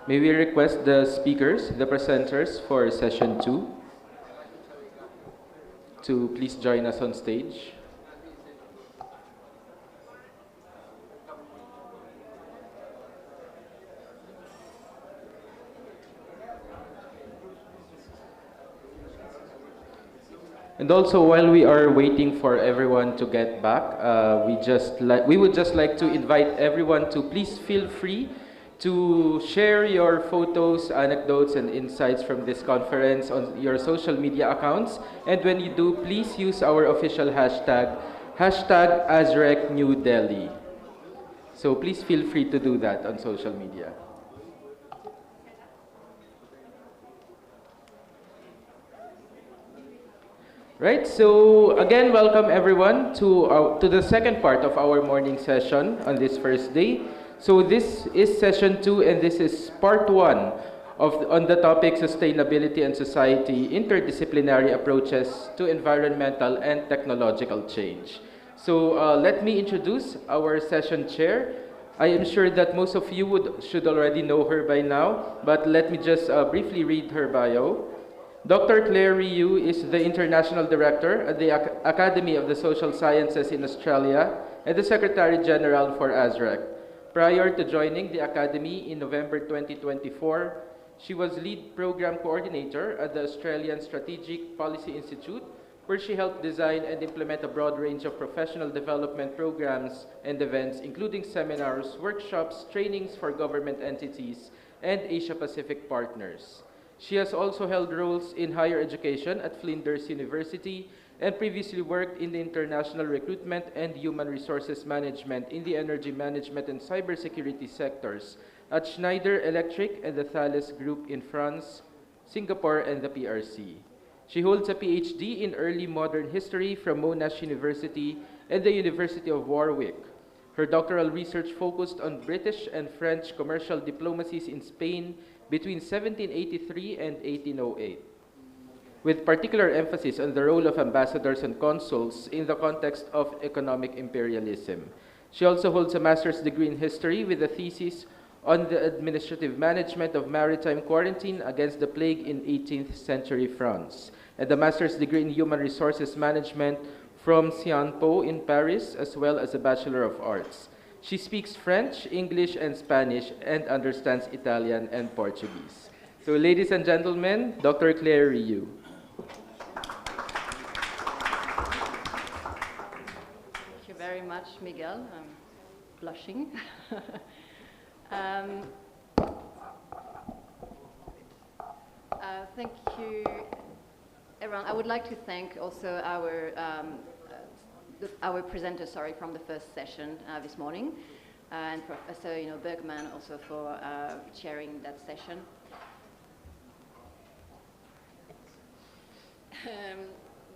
May we request the speakers, the presenters for session 2 to please join us on stage. And also, while we are waiting for everyone to get back, we would just like to invite everyone to please feel free to share your photos, anecdotes, and insights from this conference on your social media accounts. And when you do, please use our official hashtag, #AASSREC So please feel free to do that on social media. Right, so again, welcome everyone to the second part of our morning session on this first day. So this is session 2, and this is part 1 on the topic Sustainability and Society, Interdisciplinary Approaches to Environmental and Technological Change. So let me introduce our session chair. I am sure that most of you should already know her by now, but let me just briefly read her bio. Dr. Claire Rioult is the International Director at the Academy of the Social Sciences in Australia and the Secretary General for AASSREC. Prior to joining the Academy in November 2024, she was Lead Program Coordinator at the Australian Strategic Policy Institute, where she helped design and implement a broad range of professional development programs and events, including seminars, workshops, trainings for government entities, and Asia-Pacific partners. She has also held roles in higher education at Flinders University and previously worked in the international recruitment and human resources management in the energy management and cybersecurity sectors at Schneider Electric and the Thales Group in France, Singapore, and the PRC. She holds a PhD in early modern history from Monash University and the University of Warwick. Her doctoral research focused on British and French commercial diplomacies in Spain between 1783 and 1808, with particular emphasis on the role of ambassadors and consuls in the context of economic imperialism. She also holds a master's degree in history with a thesis on the administrative management of maritime quarantine against the plague in 18th century France, and a master's degree in human resources management from Sciences Po in Paris, as well as a Bachelor of Arts. She speaks French, English, and Spanish, and understands Italian and Portuguese. So, ladies and gentlemen, Dr. Claire Rioult. Thank you very much, Miguel. I'm blushing. Thank you, everyone. I would like to thank also our presenter, from the first session this morning, and Professor Bergman also for chairing that session.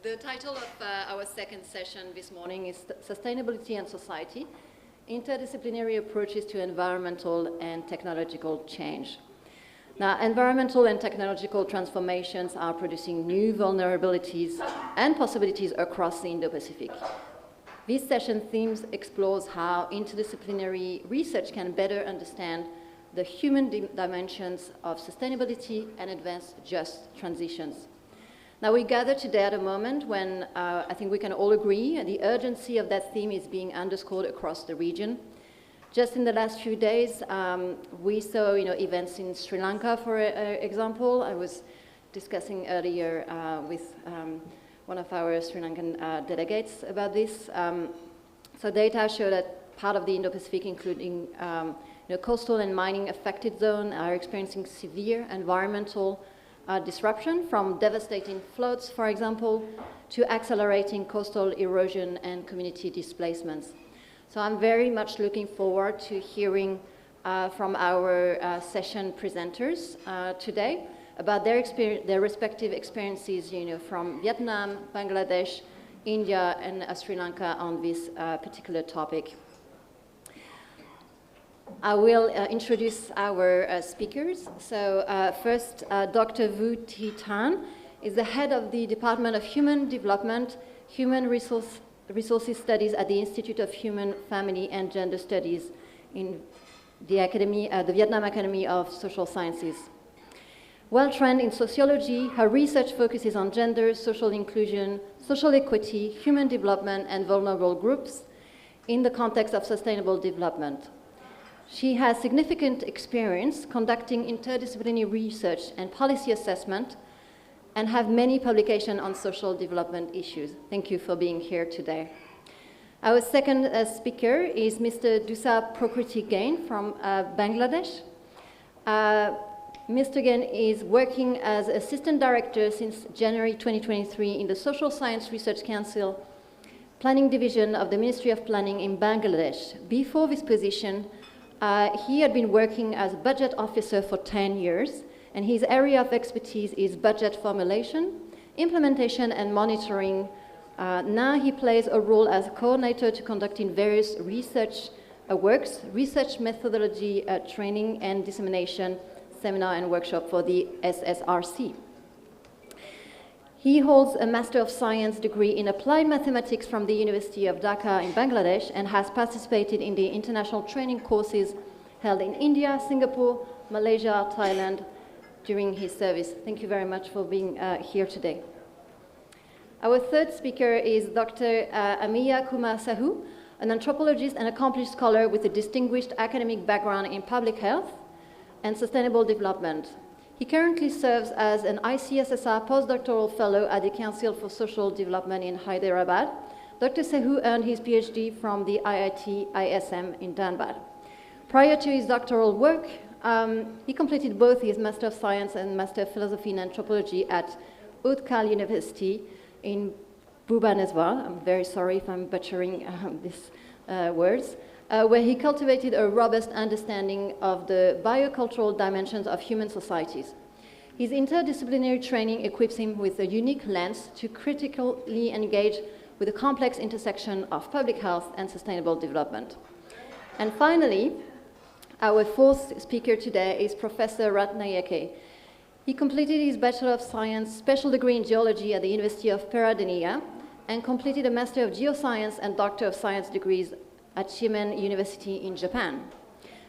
The title of our second session this morning is Sustainability and Society, Interdisciplinary Approaches to Environmental and Technological Change. Now, environmental and technological transformations are producing new vulnerabilities and possibilities across the Indo-Pacific. This session themes explores how interdisciplinary research can better understand the human dimensions of sustainability and advance just transitions. Now, we gather today at a moment when I think we can all agree the urgency of that theme is being underscored across the region. Just in the last few days, we saw events in Sri Lanka, for example. I was discussing earlier with one of our Sri Lankan delegates about this. So data show that part of the Indo-Pacific, including coastal and mining affected zone, are experiencing severe environmental disruption, from devastating floods, for example, to accelerating coastal erosion and community displacements. So I'm very much looking forward to hearing from our session presenters today about their respective experiences, from Vietnam, Bangladesh, India, and Sri Lanka on this particular topic. I will introduce our speakers. So first, Dr. Vu Thi Thanh is the head of the Department of Human Development, Human Resources Studies at the Institute of Human, Family, and Gender Studies in the Vietnam Academy of Social Sciences. Well-trained in sociology, her research focuses on gender, social inclusion, social equity, human development, and vulnerable groups in the context of sustainable development. She has significant experience conducting interdisciplinary research and policy assessment and have many publications on social development issues. Thank you for being here today. Our second speaker is Mr. Dhusar Prokriti from Bangladesh. Mr. Gain is working as Assistant Director since January 2023 in the Social Science Research Council Planning Division of the Ministry of Planning in Bangladesh. Before this position, he had been working as budget officer for 10 years, and his area of expertise is budget formulation, implementation, and monitoring. Now he plays a role as coordinator to conducting various research works, research methodology training and dissemination seminar and workshop for the SSRC. He holds a Master of Science degree in Applied Mathematics from the University of Dhaka in Bangladesh and has participated in the international training courses held in India, Singapore, Malaysia, Thailand during his service. Thank you very much for being here today. Our third speaker is Dr. Amiya Kumar Sahu, an anthropologist and accomplished scholar with a distinguished academic background in public health and sustainable development. He currently serves as an ICSSR postdoctoral fellow at the Council for Social Development in Hyderabad. Dr. Sahu earned his PhD from the IIT ISM in Dhanbad. Prior to his doctoral work, he completed both his Master of Science and Master of Philosophy in Anthropology at Utkal University in Bhubaneswar. I'm very sorry if I'm butchering these words. Where he cultivated a robust understanding of the biocultural dimensions of human societies. His interdisciplinary training equips him with a unique lens to critically engage with the complex intersection of public health and sustainable development. And finally, our fourth speaker today is Professor Ratnayake. He completed his Bachelor of Science special degree in geology at the University of Peradeniya and completed a Master of Geoscience and Doctor of Science degrees at Shimen University in Japan.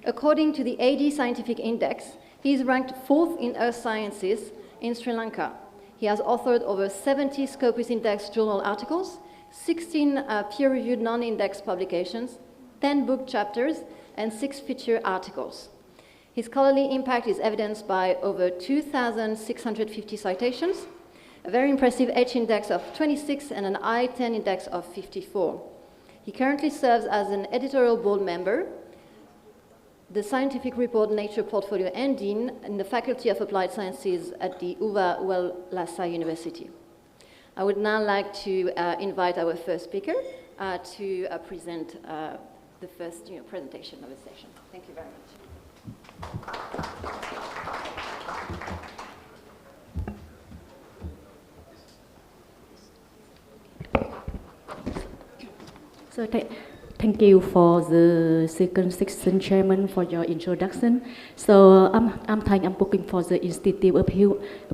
According to the AD Scientific Index, he is ranked 4th in Earth Sciences in Sri Lanka. He has authored over 70 Scopus Index journal articles, 16 peer-reviewed non-index publications, 10 book chapters, and 6 feature articles. His scholarly impact is evidenced by over 2,650 citations, a very impressive H-index of 26, and an I-10 index of 54. He currently serves as an editorial board member, the scientific report Nature Portfolio and Dean in the Faculty of Applied Sciences at the UVA Lhasa University. I would now like to invite our first speaker to present the first presentation of the session. Thank you very much. So thank you for the second section, Chairman, for your introduction. So I'm Thanh. I'm working for the Institute of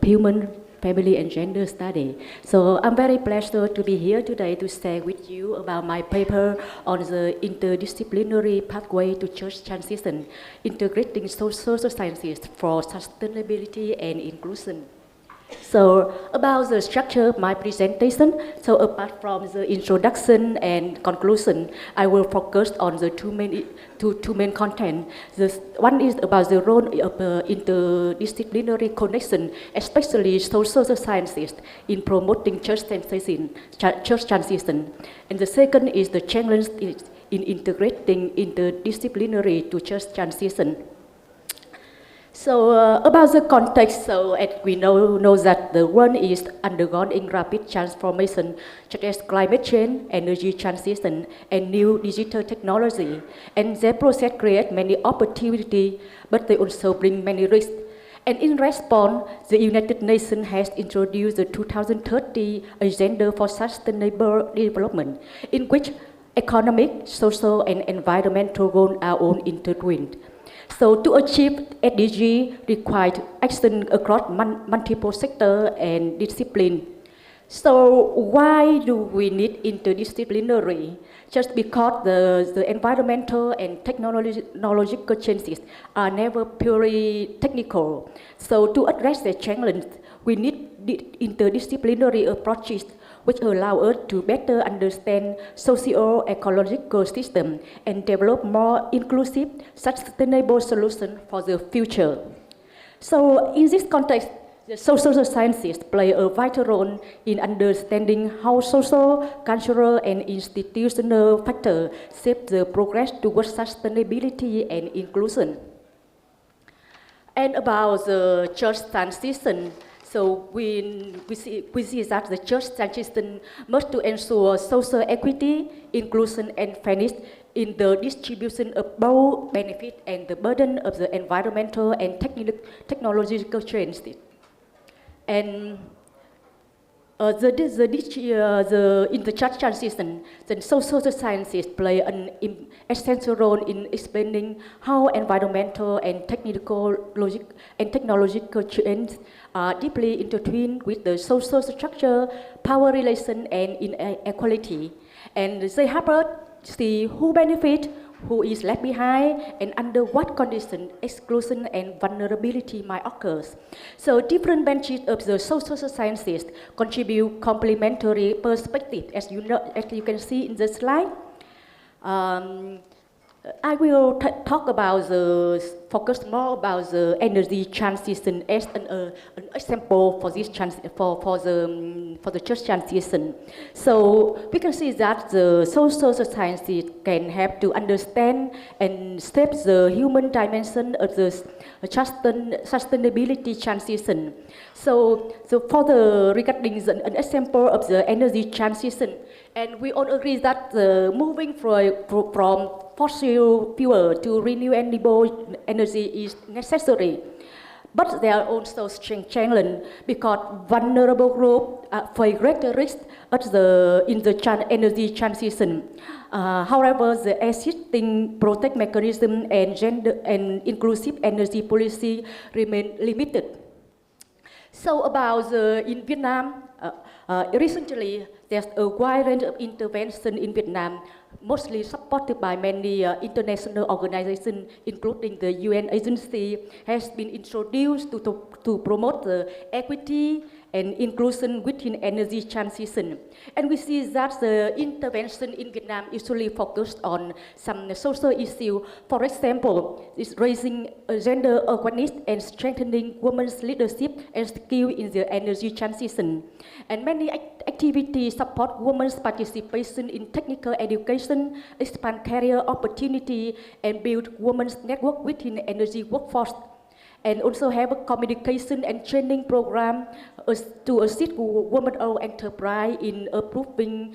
Human, Family and Gender Study. So I'm very pleased to be here today to share with you about my paper on the interdisciplinary pathway to church transition, integrating social sciences for sustainability and inclusion. So about the structure of my presentation, so apart from the introduction and conclusion, I will focus on the two main content. One is about the role of interdisciplinary connection, especially social sciences, in promoting church transition. And the second is the challenge in integrating interdisciplinary to church transition. So about the context, so as we know that the world is undergoing rapid transformation, such as climate change, energy transition, and new digital technology. And their process create many opportunities, but they also bring many risks. And in response, the United Nations has introduced the 2030 Agenda for Sustainable Development, in which economic, social, and environmental goals are all intertwined. So to achieve SDG required action across multiple sectors and disciplines. So why do we need interdisciplinary? Just because the environmental and technological changes are never purely technical. So to address the challenge, we need interdisciplinary approaches which allow us to better understand socio-ecological systems and develop more inclusive, sustainable solutions for the future. So in this context, the social sciences play a vital role in understanding how social, cultural, and institutional factors shape the progress towards sustainability and inclusion. And about the just transition, so we see that the just transition must to ensure social equity, inclusion, and fairness in the distribution of both benefit and the burden of the environmental and technological changes. And in the just transition, the social sciences play an essential role in explaining how environmental and technological change are deeply intertwined with the social structure, power relation, and inequality. And they help us see who benefit, who is left behind, and under what conditions exclusion and vulnerability might occur. So different branches of the social sciences contribute complementary perspectives, as you can see in the slide. I will talk about focus more about the energy transition as an example for this for the just transition. So we can see that the social sciences can help to understand and shape the human dimension of the sustainability transition. So for the regarding an example of the energy transition, and we all agree that moving from fossil fuel to renewable energy is necessary. But there are also challenges because vulnerable groups face greater risk in the energy transition. However, the existing protect mechanism and gender and inclusive energy policy remain limited. So about in Vietnam, recently there's a wide range of intervention in Vietnam, mostly supported by many international organizations, including the UN agency, has been introduced to promote the equity and inclusion within energy transition. And we see that the intervention in Vietnam usually focused on some social issues. For example, it's raising gender awareness and strengthening women's leadership and skill in the energy transition. And many activities support women's participation in technical education, expand career opportunity, and build women's network within the energy workforce. And also have a communication and training program to assist women-owned enterprise in improving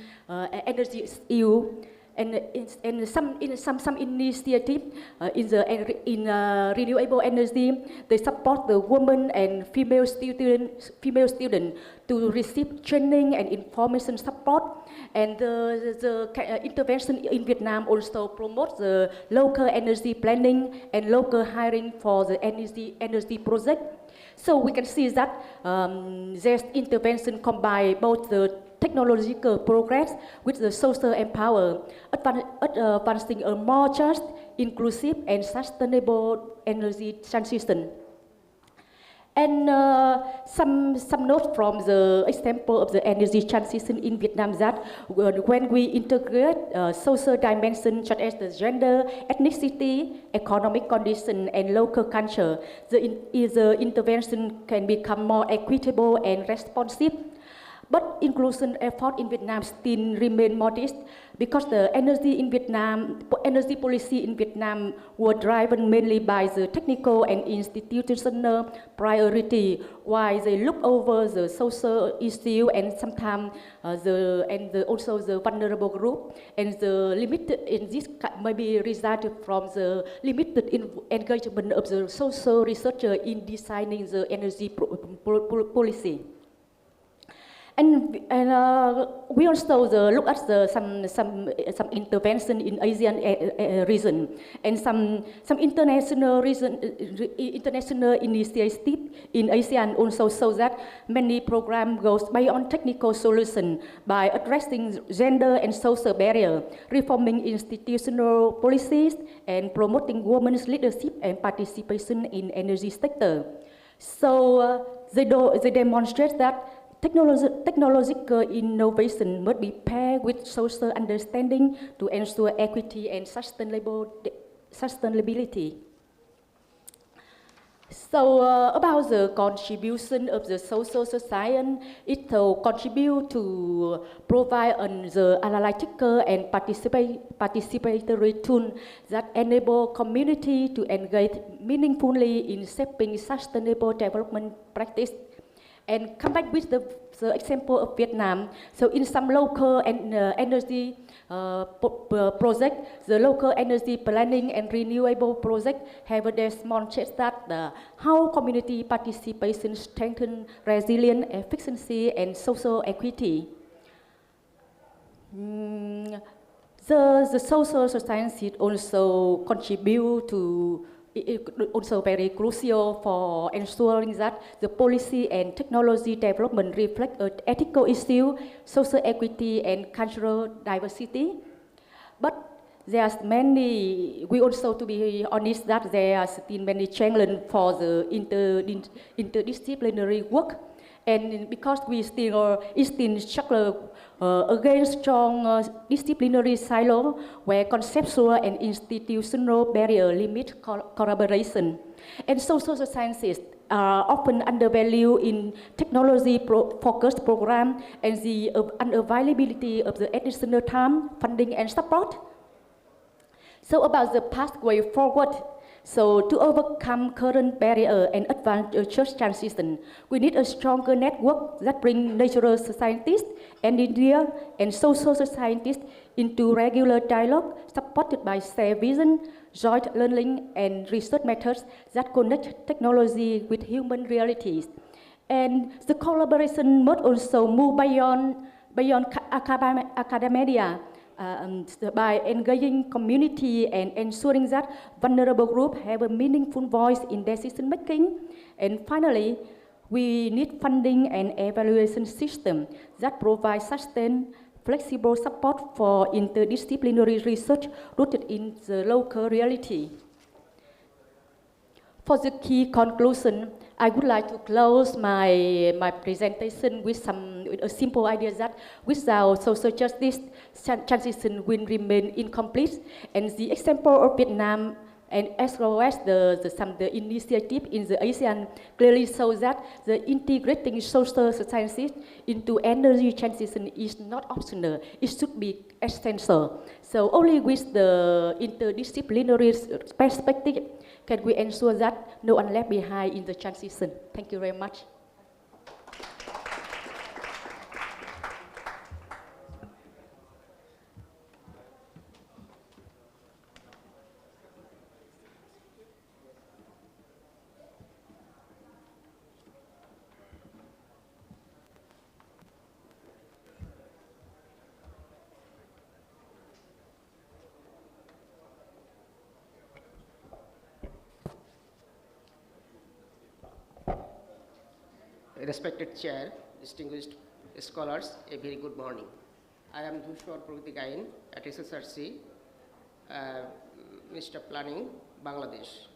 energy skill. And in some initiative in renewable energy, they support the women and female students to receive training and information support. And the intervention in Vietnam also promotes the local energy planning and local hiring for the energy project. So we can see that this intervention combine both the technological progress with the social empower, advancing a more just, inclusive, and sustainable energy transition. And some notes from the example of the energy transition in Vietnam that when we integrate social dimensions such as the gender, ethnicity, economic condition, and local culture, the intervention can become more equitable and responsive. But inclusion effort in Vietnam still remain modest because the energy policy in Vietnam were driven mainly by the technical and institutional priority, while they look over the social issue and sometimes also the vulnerable group, and the limited in this may be resulted from the limited engagement of the social researcher in designing the energy policy. And we also look at some intervention in Asian region and some international initiative in ASEAN also show that many programs goes beyond technical solution by addressing gender and social barrier, reforming institutional policies, and promoting women's leadership and participation in energy sector. So they demonstrate that technological innovation must be paired with social understanding to ensure equity and sustainability. So about the contribution of the social science, it will contribute to provide the analytical and participatory tool that enable community to engage meaningfully in shaping sustainable development practice. And come back with the example of Vietnam. So in some local energy project, the local energy planning and renewable project have demonstrated that how community participation strengthens resilience, efficiency, and social equity. The social sciences also contribute to also very crucial for ensuring that the policy and technology development reflect ethical issues, social equity, and cultural diversity. But there's many, we also to be honest that there are still many challenges for the interdisciplinary work. And because we still struggle against strong disciplinary silo where conceptual and institutional barriers limit collaboration. And social sciences are often undervalued in technology-focused programs and the unavailability of the additional time, funding, and support. So about the pathway forward. So to overcome current barrier and advance church transition, we need a stronger network that brings natural scientists, engineers, and social scientists into regular dialogue, supported by shared vision, joint learning, and research methods that connect technology with human realities. And the collaboration must also move beyond academia. By engaging community and ensuring that vulnerable groups have a meaningful voice in decision making. And finally, we need funding and evaluation system that provide sustained, flexible support for interdisciplinary research rooted in the local reality. For the key conclusion, I would like to close my presentation with a simple idea that without social justice, transition will remain incomplete. And the example of Vietnam and as well as the initiative in the ASEAN clearly shows that the integrating social sciences into energy transition is not optional, it should be essential. So only with the interdisciplinary perspective can we ensure that no one left behind in the transition. Thank you very much. Respected Chair, distinguished scholars, a very good morning. I am Dhusar Prokriti at SSRC, Mr. Planning, Bangladesh.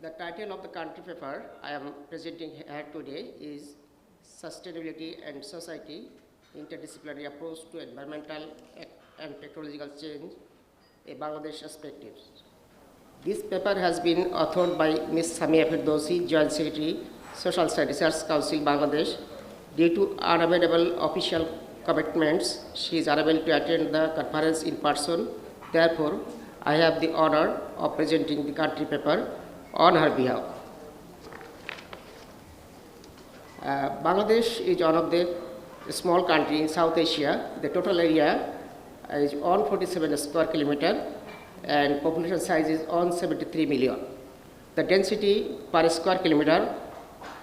The title of the country paper I am presenting here today is Sustainability and Society, Interdisciplinary Approach to Environmental and Technological Change, a Bangladesh Perspective. This paper has been authored by Ms. Samia Firdausi, Joint Secretary, Social Studies Research Council, Bangladesh. Due to unavailable official commitments, she is unable to attend the conference in person. Therefore, I have the honor of presenting the country paper on her behalf. Bangladesh is one of the small countries in South Asia. The total area is 147 square kilometers and population size is 173 million. The density per square kilometer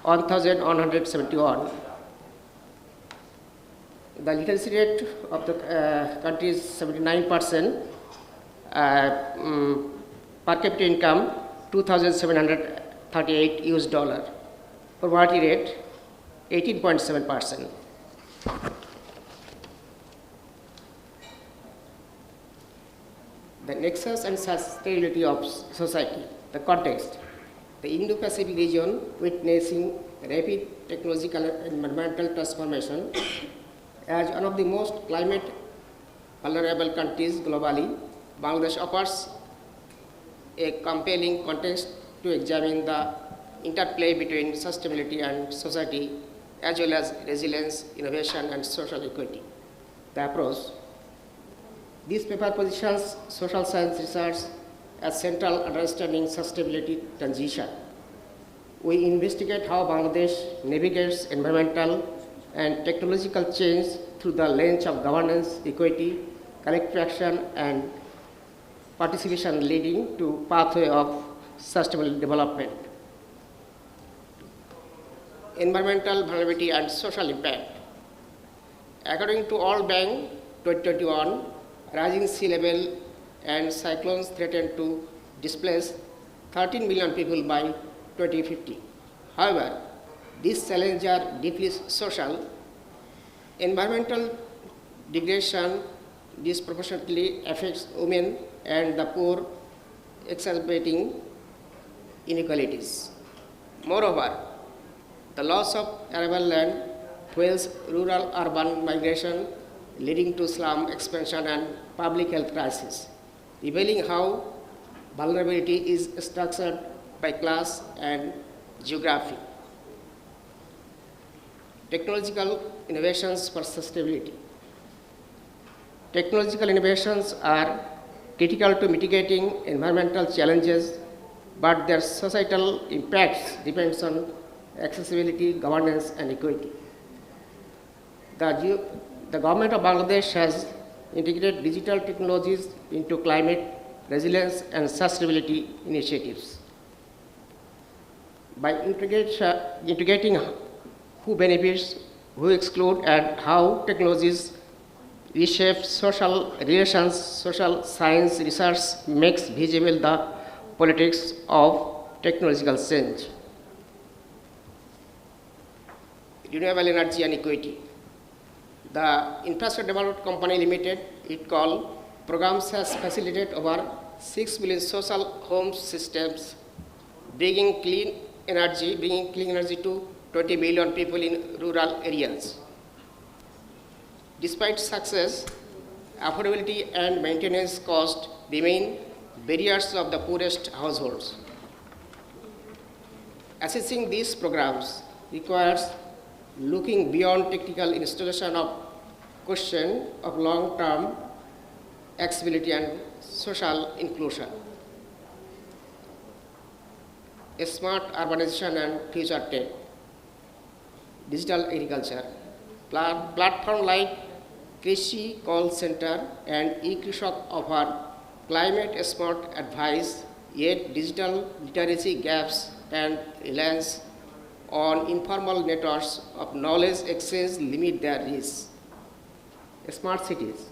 1,171. The literacy rate of the country is 79%. Per capita income, $2,738 US. Poverty rate, 18.7%. The nexus and sustainability of society, the context. The Indo-Pacific region witnessing rapid technological and environmental transformation. As one of the most climate vulnerable countries globally, Bangladesh offers a compelling context to examine the interplay between sustainability and society, as well as resilience, innovation, and social equity. The approach. This paper positions social science research as central understanding sustainability transition. We investigate how Bangladesh navigates environmental and technological change through the lens of governance, equity, collective action, and participation, leading to pathway of sustainable development. Environmental vulnerability and social impact. According to World Bank 2021, rising sea level and cyclones threaten to displace 13 million people by 2050. However, these challenges are deeply social. Environmental degradation disproportionately affects women and the poor, exacerbating inequalities. Moreover, the loss of arable land fuels rural-urban migration, leading to slum expansion and public health crisis, revealing how vulnerability is structured by class and geography. Technological innovations for sustainability. Technological innovations are critical to mitigating environmental challenges, but their societal impacts depends on accessibility, governance, and equity. The government of Bangladesh has integrated digital technologies into climate resilience and sustainability initiatives. By integrating who benefits, who exclude, and how technologies reshape social relations, social science research makes visible the politics of technological change. Renewable energy and equity. The Infrastructure Development Company Limited, it called, programs has facilitated over 6 million social home systems, bringing clean energy to 20 million people in rural areas. Despite success, affordability and maintenance costs remain barriers of the poorest households. Assessing these programs requires looking beyond technical installation of question of long-term accessibility and social inclusion. A smart urbanization and future tech. Digital agriculture. Platform like Krishi Call Center and eKrishak offer climate smart advice, yet digital literacy gaps and reliance on informal networks of knowledge exchange limit their reach. Smart cities.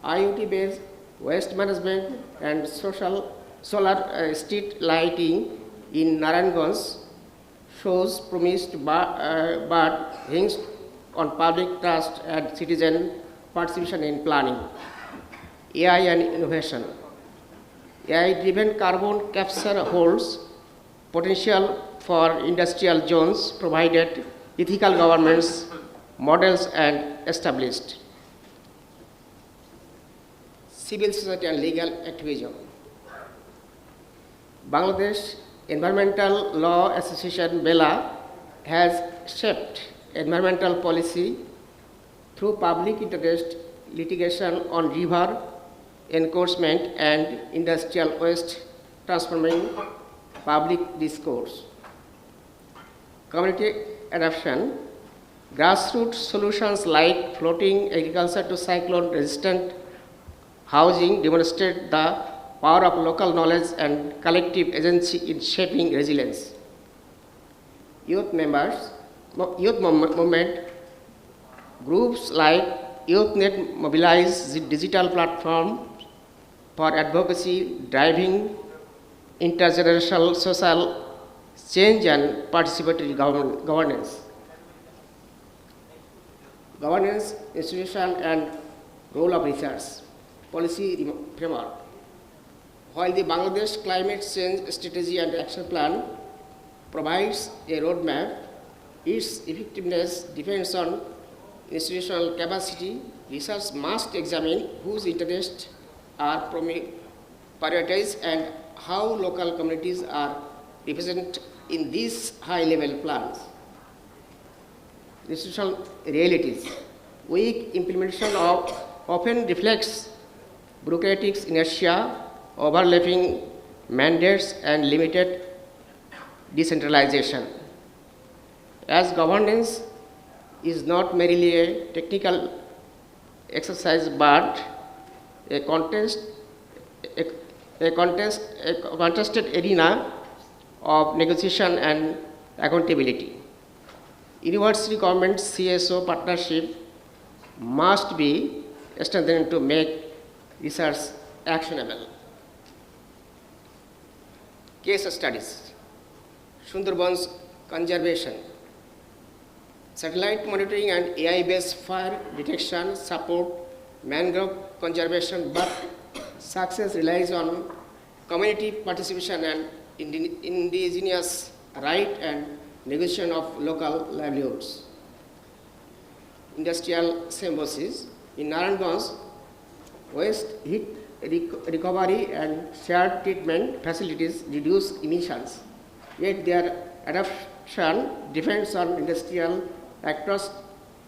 IoT-based waste management and solar street lighting in Narayanganj shows promise but hinges on public trust and citizen participation in planning. AI and innovation. AI-driven carbon capture holds potential for industrial zones provided ethical governance models and established. Civil society and legal activism. Bangladesh Environmental Law Association BELA has shaped environmental policy through public interest litigation on river enforcement and industrial waste, transforming public discourse. Community adoption, grassroots solutions like floating agriculture to cyclone-resistant housing demonstrate the power of local knowledge and collective agency in shaping resilience. Youth movement, Groups like YouthNet mobilize the digital platform for advocacy, driving intergenerational social change and participatory governance. Governance, institution, and role of research, policy framework. While the Bangladesh Climate Change Strategy and Action Plan provides a roadmap, its effectiveness depends on institutional capacity. Research must examine whose interests are prioritized and how local communities are represented in these high-level plans. Institutional realities. Weak implementation often reflects bureaucratic inertia, overlapping mandates, and limited decentralization. As governance is not merely a technical exercise but a contested arena of negotiation and accountability. University government CSO partnership must be strengthened to make research actionable. Case studies. Sundarbans conservation. Satellite monitoring and AI-based fire detection support mangrove conservation, but success relies on community participation and indigenous right and negotiation of local livelihoods. Industrial symbiosis. In Naranganj, waste heat recovery and shared treatment facilities reduce emissions, yet their adoption depends on industrial actors'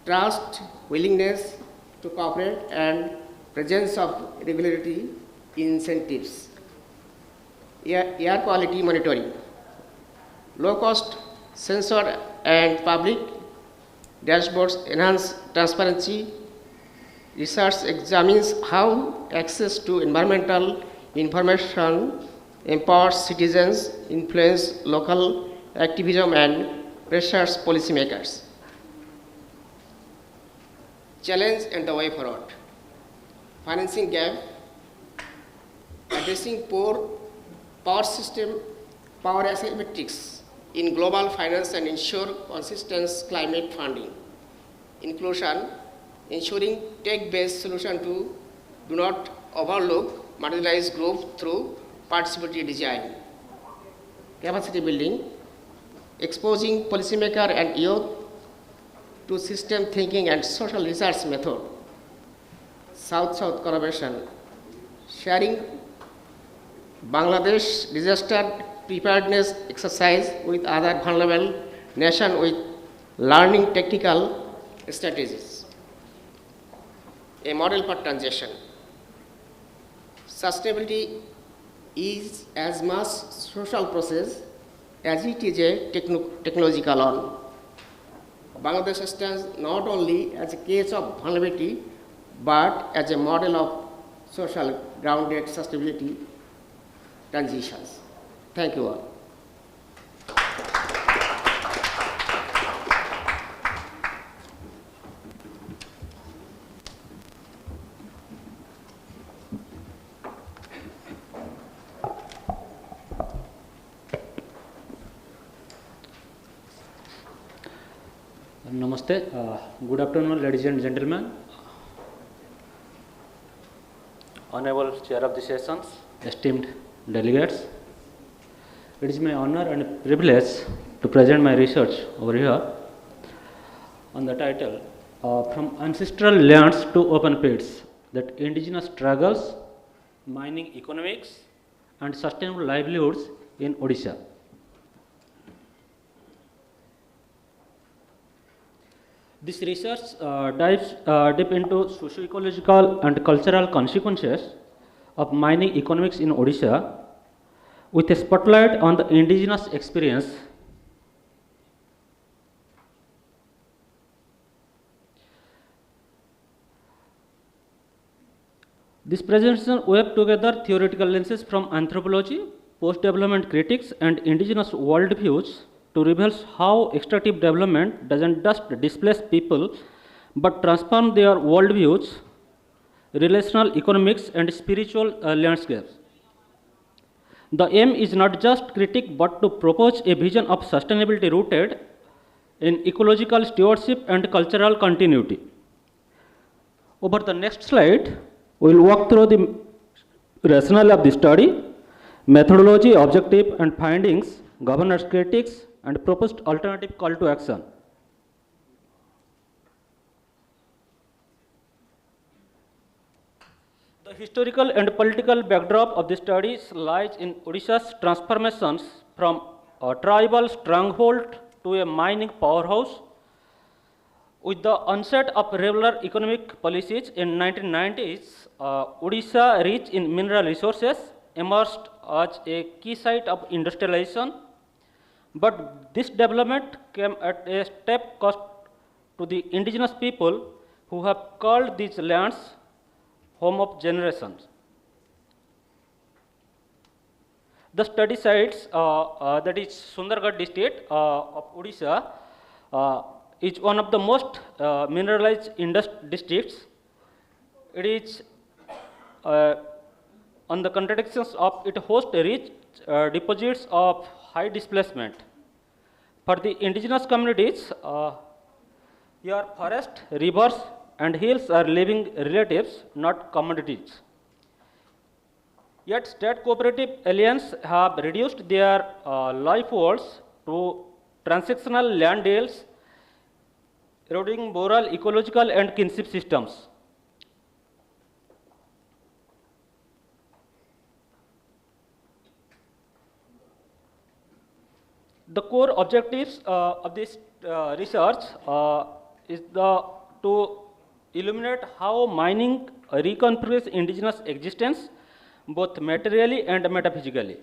trust, willingness to cooperate, and presence of regulatory incentives. Air quality monitoring. Low-cost sensor and public dashboards enhance transparency. Research examines how access to environmental information empowers citizens, influence local activism, and pressures policymakers. Challenge and the way forward. Financing gap, addressing poor power system, power asymmetrics in global finance and ensure consistent climate funding. Inclusion, ensuring tech-based solutions do not overlook marginalized groups through participatory design. Capacity building, exposing policymakers and youth to system thinking and social research method. South-South collaboration, sharing Bangladesh disaster preparedness exercise with other vulnerable nations with learning technical strategies. A model for transition. Sustainability is as much social process as it is a technological one. Bangladesh stands not only as a case of vulnerability, but as a model of social grounded sustainability transitions. Thank you all. Namaste. Good afternoon, ladies and gentlemen. Honorable Chair of the sessions, esteemed delegates. It is my honor and privilege to present my research over here on the title, From Ancestral Lands to Open Pits, that indigenous struggles, mining economics, and sustainable livelihoods in Odisha. This research dives deep into socio-ecological and cultural consequences of mining economics in Odisha, with a spotlight on the indigenous experience. This presentation weaves together theoretical lenses from anthropology, post-development critics, and indigenous worldviews to reveal how extractive development doesn't just displace people but transform their worldviews, relational economics, and spiritual landscapes. The aim is not just critique, but to propose a vision of sustainability rooted in ecological stewardship and cultural continuity. Over the next slide, we will walk through the rationale of the study, methodology, objective and findings, governance critiques, and proposed alternative call to action. The historical and political backdrop of the studies lies in Odisha's transformations from a tribal stronghold to a mining powerhouse. With the onset of regular economic policies in 1990s, Odisha, rich in mineral resources, emerged as a key site of industrialization. But this development came at a steep cost to the indigenous people who have called these lands home of generations. The study sites, that is Sundargarh district of Odisha, is one of the most mineralized districts. It is on the contradictions of it hosts rich deposits of high displacement. For the indigenous communities, here forest, rivers, and hills are living relatives, not commodities. Yet state cooperative alliances have reduced their livelihoods to transactional land deals, eroding moral, ecological, and kinship systems. The core objectives of this research is to illuminate how mining reconfigures indigenous existence, both materially and metaphysically.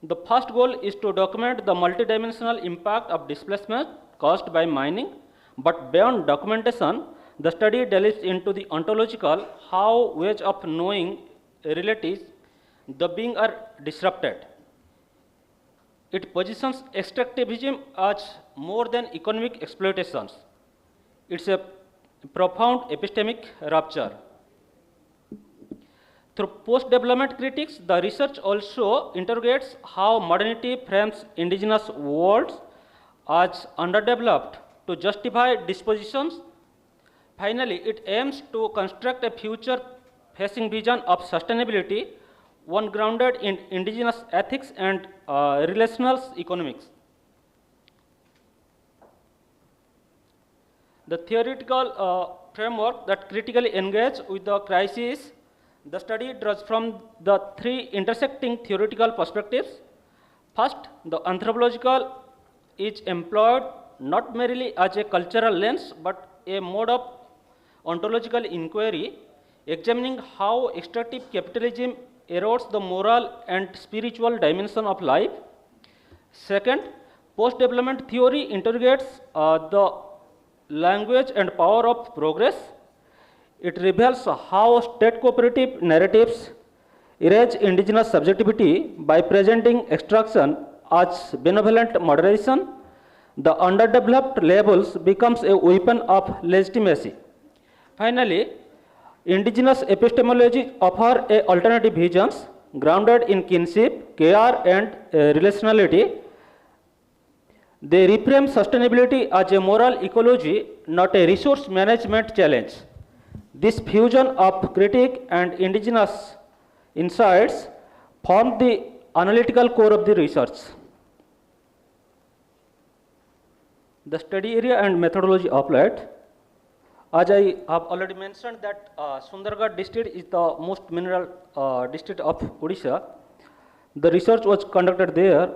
The first goal is to document the multidimensional impact of displacement caused by mining, but beyond documentation, the study delves into the ontological how ways of knowing relatives the being are disrupted. It positions extractivism as more than economic exploitations. It's a profound epistemic rupture. Through post-development critiques, the research also interrogates how modernity frames indigenous worlds as underdeveloped to justify dispositions. Finally, it aims to construct a future-facing vision of sustainability, one grounded in indigenous ethics and relational economics. The theoretical framework that critically engages with the crisis, the study draws from the three intersecting theoretical perspectives. First, the anthropological is employed not merely as a cultural lens, but a mode of ontological inquiry, examining how extractive capitalism erodes the moral and spiritual dimension of life. Second, post-development theory interrogates the language and power of progress. It reveals how state cooperative narratives erase indigenous subjectivity by presenting extraction as benevolent moderation. The underdeveloped labels becomes a weapon of legitimacy. Finally, indigenous epistemology offer a alternative visions grounded in kinship, care, and relationality. They reframe sustainability as a moral ecology, not a resource management challenge. This fusion of critique and indigenous insights form the analytical core of the research. The study area and methodology applied. As I have already mentioned that Sundargarh district is the most mineral district of Odisha. The research was conducted there.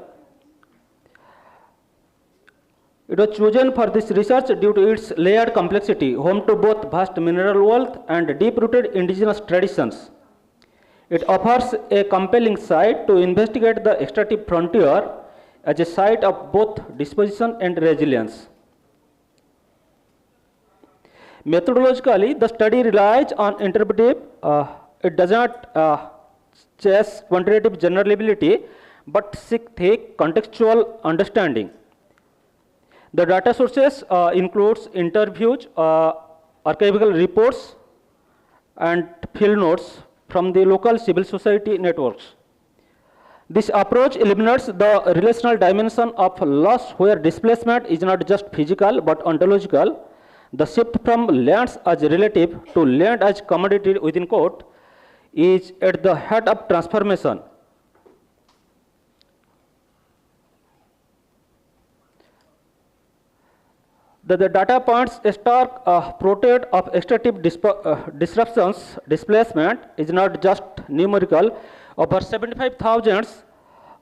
It was chosen for this research due to its layered complexity, home to both vast mineral wealth and deep-rooted indigenous traditions. It offers a compelling site to investigate the extractive frontier as a site of both disposition and resilience. Methodologically, the study relies on interpretive. It does not chase quantitative generalizability, but seek thick contextual understanding. The data sources includes interviews archival reports, and field notes from the local civil society networks. This approach eliminates the relational dimension of loss, where displacement is not just physical but ontological. The shift from lands as relative to land as commodity within quote is at the heart of transformation. The data points a stark portrait of extractive disruptions. Displacement is not just numerical. Over 75,000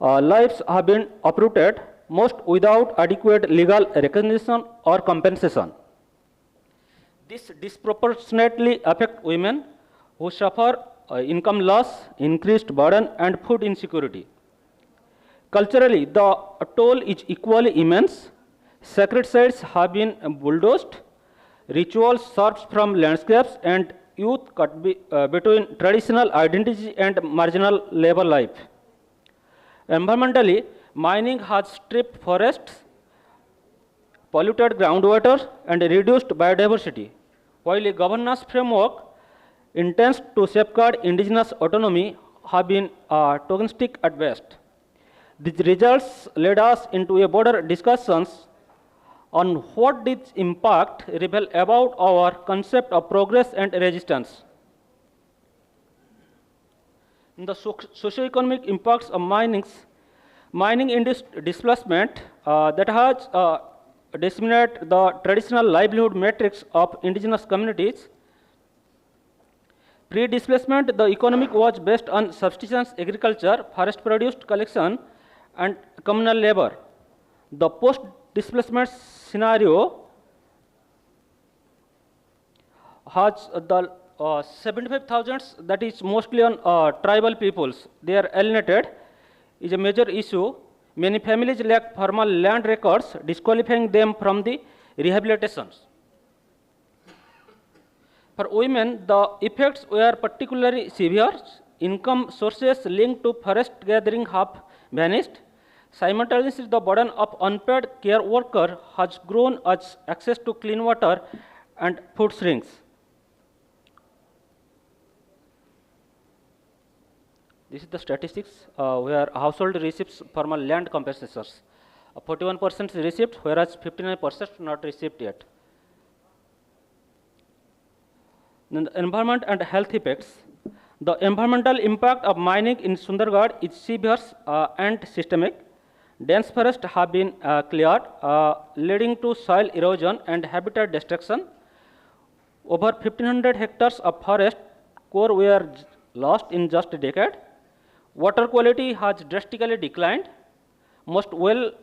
lives have been uprooted, most without adequate legal recognition or compensation. This disproportionately affects women who suffer income loss, increased burden, and food insecurity. Culturally, the toll is equally immense. Sacred sites have been bulldozed, rituals served from landscapes, and youth cut between traditional identity and marginal labor life. Environmentally, mining has stripped forests, polluted groundwater, and reduced biodiversity, while a governance framework intends to safeguard indigenous autonomy have been tokenistic at best. These results led us into a broader discussions on what this impact reveal about our concept of progress and resistance. In the socio-economic impacts of mining-induced displacement that has decimated the traditional livelihood metrics of indigenous communities. Pre-displacement, the economic was based on subsistence agriculture, forest-produced collection, and communal labor. The post-displacement scenario has the 75,000 that is mostly on tribal peoples. They are alienated is a major issue. Many families lack formal land records, disqualifying them from the rehabilitations. For women, the effects were particularly severe. Income sources linked to forest gathering have vanished. Simultaneously, the burden of unpaid care worker has grown as access to clean water and food shrinks. This is the statistics where household receives formal land compensations. 41% received, whereas 59% not received yet. Then the environment and health effects. The environmental impact of mining in Sundargarh is severe and systemic. Dense forests have been cleared, leading to soil erosion and habitat destruction. Over 1,500 hectares of forest core were lost in just a decade. Water quality has drastically declined. Most wells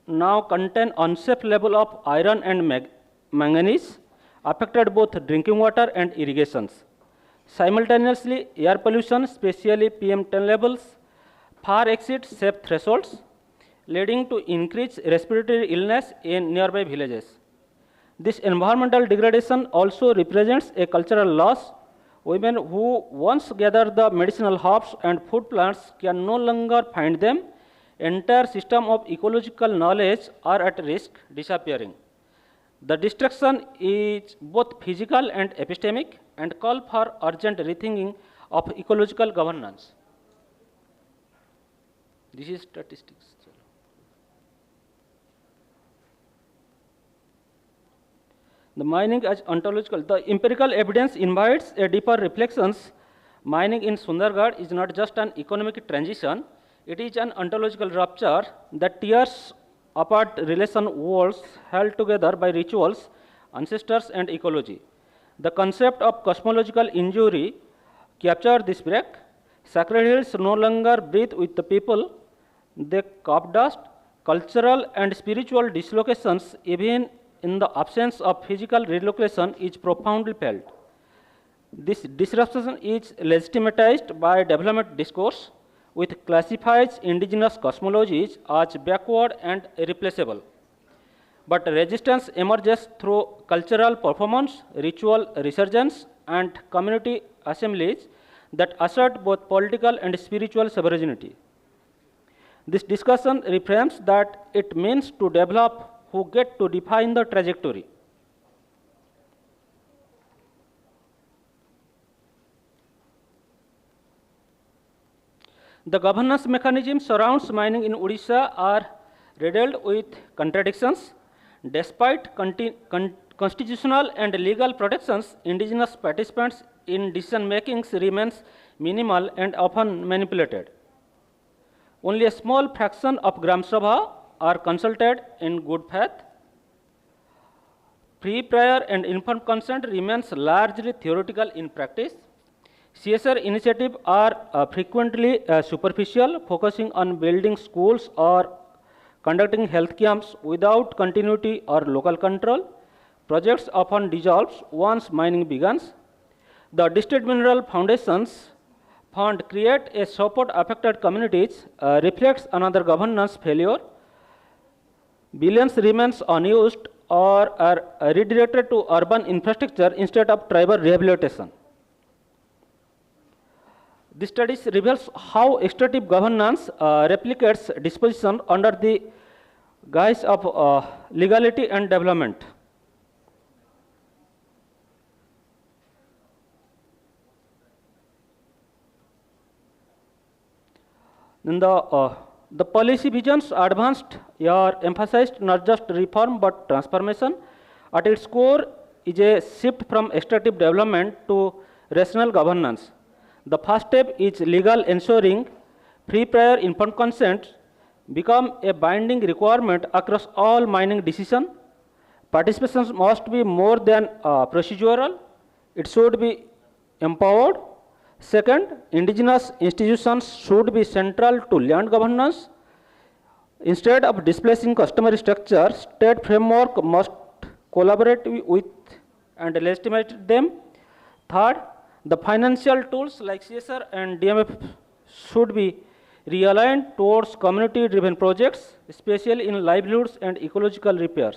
now contain unsafe level of iron and manganese, affected both drinking water and irrigations. Simultaneously, air pollution, especially PM10 levels, far exceeds safe thresholds, leading to increased respiratory illness in nearby villages. This environmental degradation also represents a cultural loss. Women who once gathered the medicinal herbs and food plants can no longer find them. Entire system of ecological knowledge are at risk disappearing. The destruction is both physical and epistemic and call for urgent rethinking of ecological governance. This is statistics. The mining as ontological. The empirical evidence invites a deeper reflections. Mining in Sundargarh is not just an economic transition, it is an ontological rupture that tears apart relation worlds held together by rituals, ancestors, and ecology. The concept of cosmological injury captures this break. Sacred hills no longer breathe with the people, they carve dust. Cultural and spiritual dislocations, even in the absence of physical relocation, is profoundly felt. This disruption is legitimatized by development discourse, which classifies indigenous cosmologies as backward and irreplaceable. But resistance emerges through cultural performance, ritual resurgence, and community assemblies that assert both political and spiritual sovereignty. This discussion reframes that it means to develop who get to define the trajectory. The governance mechanism surrounds mining in Odisha are riddled with contradictions. Despite constitutional and legal protections, indigenous participants in decision making remains minimal and often manipulated. Only a small fraction of Gram Sabha are consulted in good faith. Free, prior and informed consent remains largely theoretical in practice. CSR initiatives are frequently superficial, focusing on building schools or conducting health camps without continuity or local control. Projects often dissolve once mining begins. The District Mineral Foundations Fund create a support affected communities reflects another governance failure. Billions remains unused or are redirected to urban infrastructure instead of tribal rehabilitation. This study reveals how extractive governance replicates disposition under the guise of legality and development. Then the policy visions advanced are emphasized not just reform but transformation. At its core is a shift from extractive development to rational governance. The first step is legal ensuring free, prior, informed consent become a binding requirement across all mining decisions. Participation must be more than procedural, it should be empowered. Second, indigenous institutions should be central to land governance. Instead of displacing customary structures, state framework must collaborate with and legitimate them. Third, the financial tools like CSR and DMF should be realigned towards community-driven projects, especially in livelihoods and ecological repairs.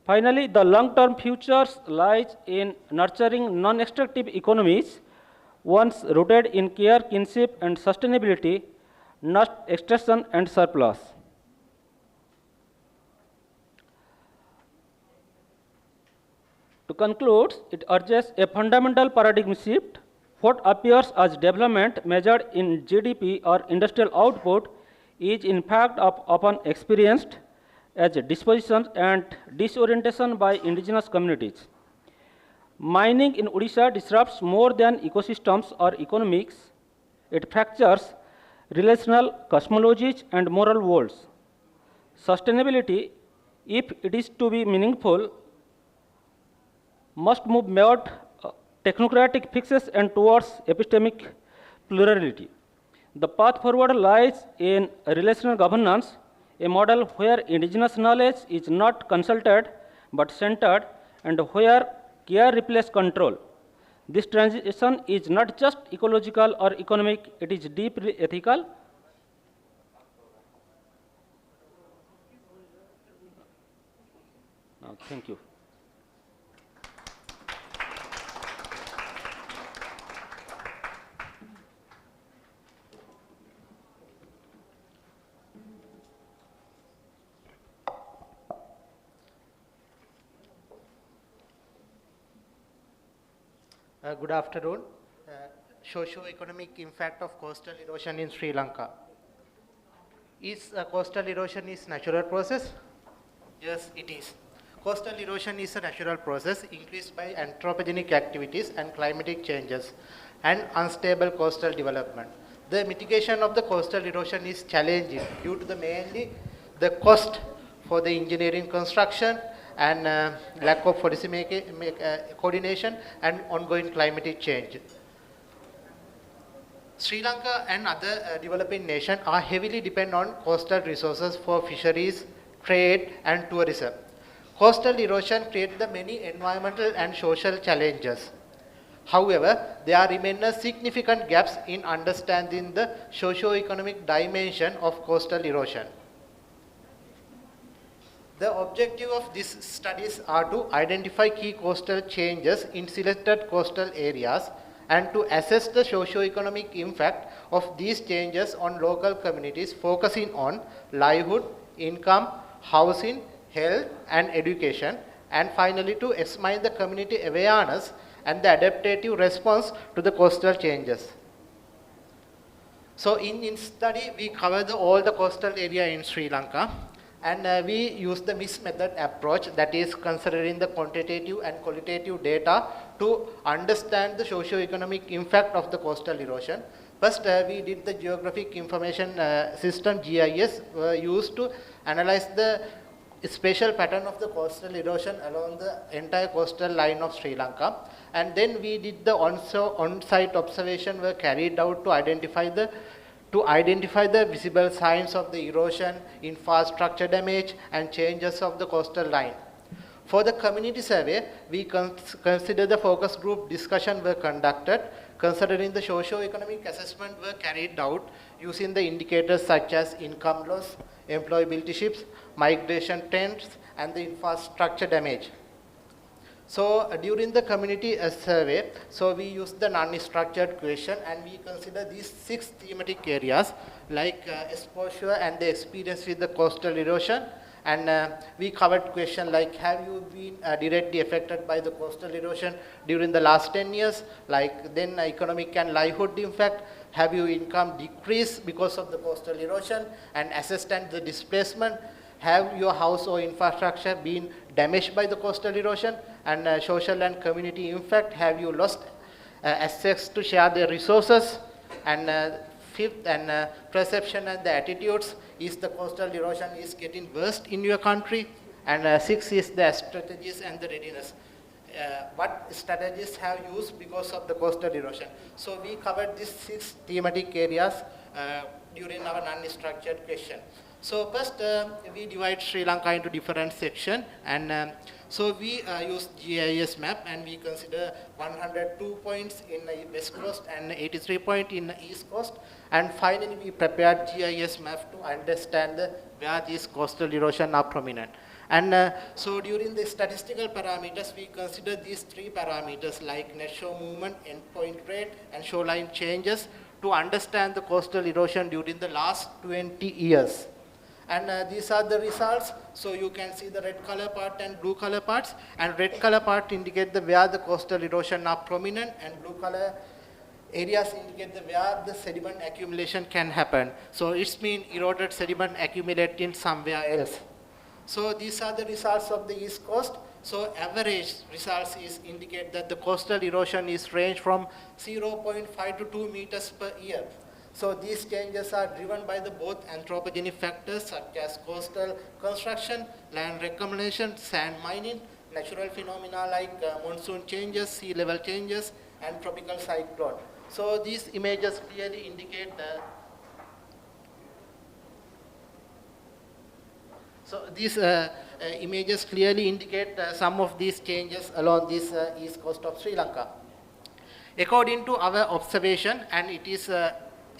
Finally, the long-term future lies in nurturing non-extractive economies, ones rooted in care, kinship, and sustainability, not extraction and surplus. To conclude, it urges a fundamental paradigm shift. What appears as development measured in GDP or industrial output is in fact often experienced as disposition and disorientation by indigenous communities. Mining in Odisha disrupts more than ecosystems or economics. It fractures relational cosmologies and moral worlds. Sustainability, if it is to be meaningful, must move beyond technocratic fixes and towards epistemic plurality. The path forward lies in relational governance, a model where indigenous knowledge is not consulted but centered and where care replaces control. This transition is not just ecological or economic, it is deeply ethical. Thank you. Good afternoon. Socio-economic impact of coastal erosion in Sri Lanka. Is coastal erosion is natural process? Yes, it is. Coastal erosion is a natural process increased by anthropogenic activities and climatic changes and unstable coastal development. The mitigation of the coastal erosion is challenging due to mainly the cost for the engineering construction and lack of policy coordination and ongoing climatic change. Sri Lanka and other developing nations are heavily dependent on coastal resources for fisheries, trade and tourism. Coastal erosion creates the many environmental and social challenges. However, there remain significant gaps in understanding the socio-economic dimension of coastal erosion. The objective of these studies are to identify key coastal changes in selected coastal areas and to assess the socio-economic impact of these changes on local communities, focusing on livelihood, income, housing, health and education, and finally to examine the community awareness and the adaptive response to the coastal changes. So in study, we cover all the coastal area in Sri Lanka, and we use the MIS method approach, that is considering the quantitative and qualitative data to understand the socio-economic impact of the coastal erosion. First, we did the geographic information system, GIS, used to analyze the spatial pattern of the coastal erosion along the entire coastal line of Sri Lanka. And then we did the on-site observation were carried out to identify the visible signs of the erosion, infrastructure damage, and changes of the coastal line. For the community survey, we consider the focus group discussion were conducted, considering the socio-economic assessment were carried out using the indicators such as income loss, employability shifts, migration trends, and the infrastructure damage. So during the community survey, so we use the non-structured question, and we consider these 6 thematic areas like exposure and the experience with the coastal erosion. And we covered questions like, have you been directly affected by the coastal erosion during the last 10 years? Like then economic and livelihood impact. Have your income decreased because of the coastal erosion? And assessment the displacement. Have your house or infrastructure been damaged by the coastal erosion? And social and community impact. Have you lost access to share the resources? And fifth, and perception and the attitudes. Is the coastal erosion is getting worse in your country? And sixth is the strategies and the readiness. What strategies have used because of the coastal erosion? So we covered these 6 thematic areas during our non-structured question. So first, we divide Sri Lanka into different sections, and so we use GIS map, and we consider 102 points in the west coast and 83 points in the east coast, and finally we prepared GIS map to understand where these coastal erosion are prominent. And so during the statistical parameters, we consider these 3 parameters like net shore movement, endpoint rate, and shoreline changes to understand the coastal erosion during the last 20 years. And these are the results. So you can see the red color part and blue color parts. And red color part indicate where the coastal erosion are prominent, and blue color areas indicate where the sediment accumulation can happen. So it's mean eroded sediment accumulating somewhere else. So these are the results of the east coast. So average results indicate that the coastal erosion is range from 0.5 to 2 meters per year. So these changes are driven by the both anthropogenic factors such as coastal construction, land reclamation, sand mining, natural phenomena like monsoon changes, sea level changes, and tropical cyclone. So these images clearly indicate some of these changes along this east coast of Sri Lanka. According to our observation, and it is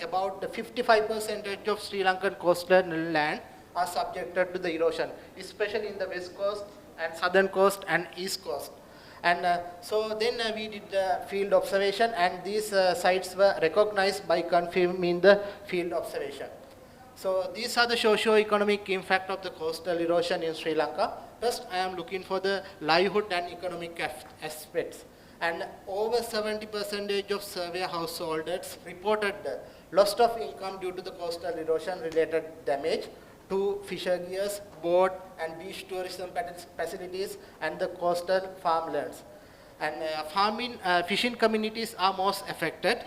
about the 55% of Sri Lankan coastal land are subjected to the erosion, especially in the west coast and southern coast and east coast. And so then we did the field observation, and these sites were recognized by confirming the field observation. So these are the socio-economic impact of the coastal erosion in Sri Lanka. First, I am looking for the livelihood and economic aspects. And over 70% of survey householders reported the loss of income due to the coastal erosion related damage to fisher gears, boat and beach tourism facilities and the coastal farmlands. And fishing communities are most affected,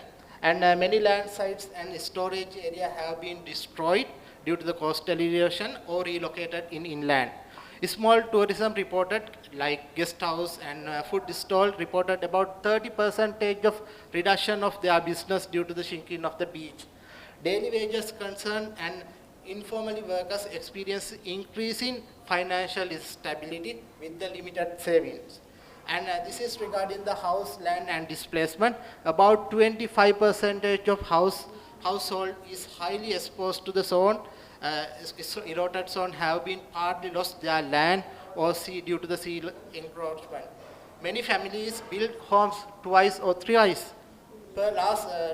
and many land sites and storage area have been destroyed due to the coastal erosion or relocated in inland. Small tourism reported, like guest house and food stall, reported about 30% of reduction of their business due to the shrinking of the beach. Daily wages concern and informally workers experience increasing financial instability with the limited savings. And this is regarding the house, land and displacement. About 25% of household is highly exposed to the zone. Eroded zone have been partly lost their land or sea due to the sea encroachment. Many families built homes twice or thrice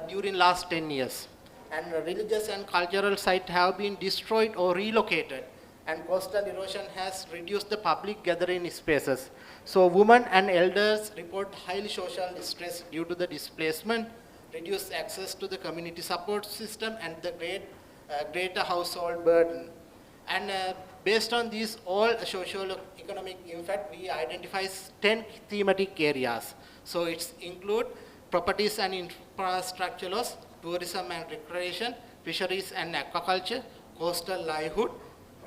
during last 10 years. And religious and cultural sites have been destroyed or relocated. And coastal erosion has reduced the public gathering spaces. So women and elders report highly social stress due to the displacement. reduced access to the community support system, and the greater household burden. And based on these all socio-economic impact, we identify 10 thematic areas. So it's include properties and infrastructure loss, tourism and recreation, fisheries and aquaculture, coastal livelihood,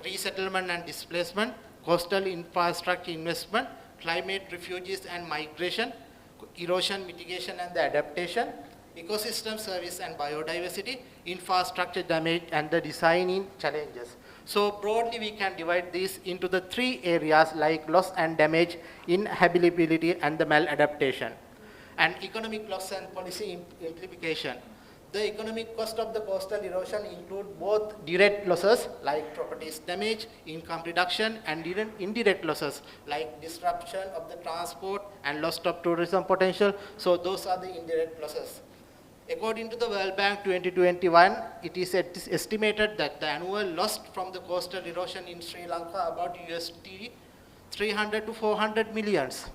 resettlement and displacement, coastal infrastructure investment, climate, refugees and migration, erosion mitigation and the adaptation, ecosystem service and biodiversity, infrastructure damage and the designing challenges. So broadly we can divide these into the 3 areas like loss and damage, inhabitability and the maladaptation. And economic loss and policy implication. The economic cost of the coastal erosion include both direct losses like properties damage, income reduction, and indirect losses like disruption of the transport and loss of tourism potential. So those are the indirect losses. According to the World Bank 2021, it is estimated that the annual loss from the coastal erosion in Sri Lanka about USD 300 to 400 millions.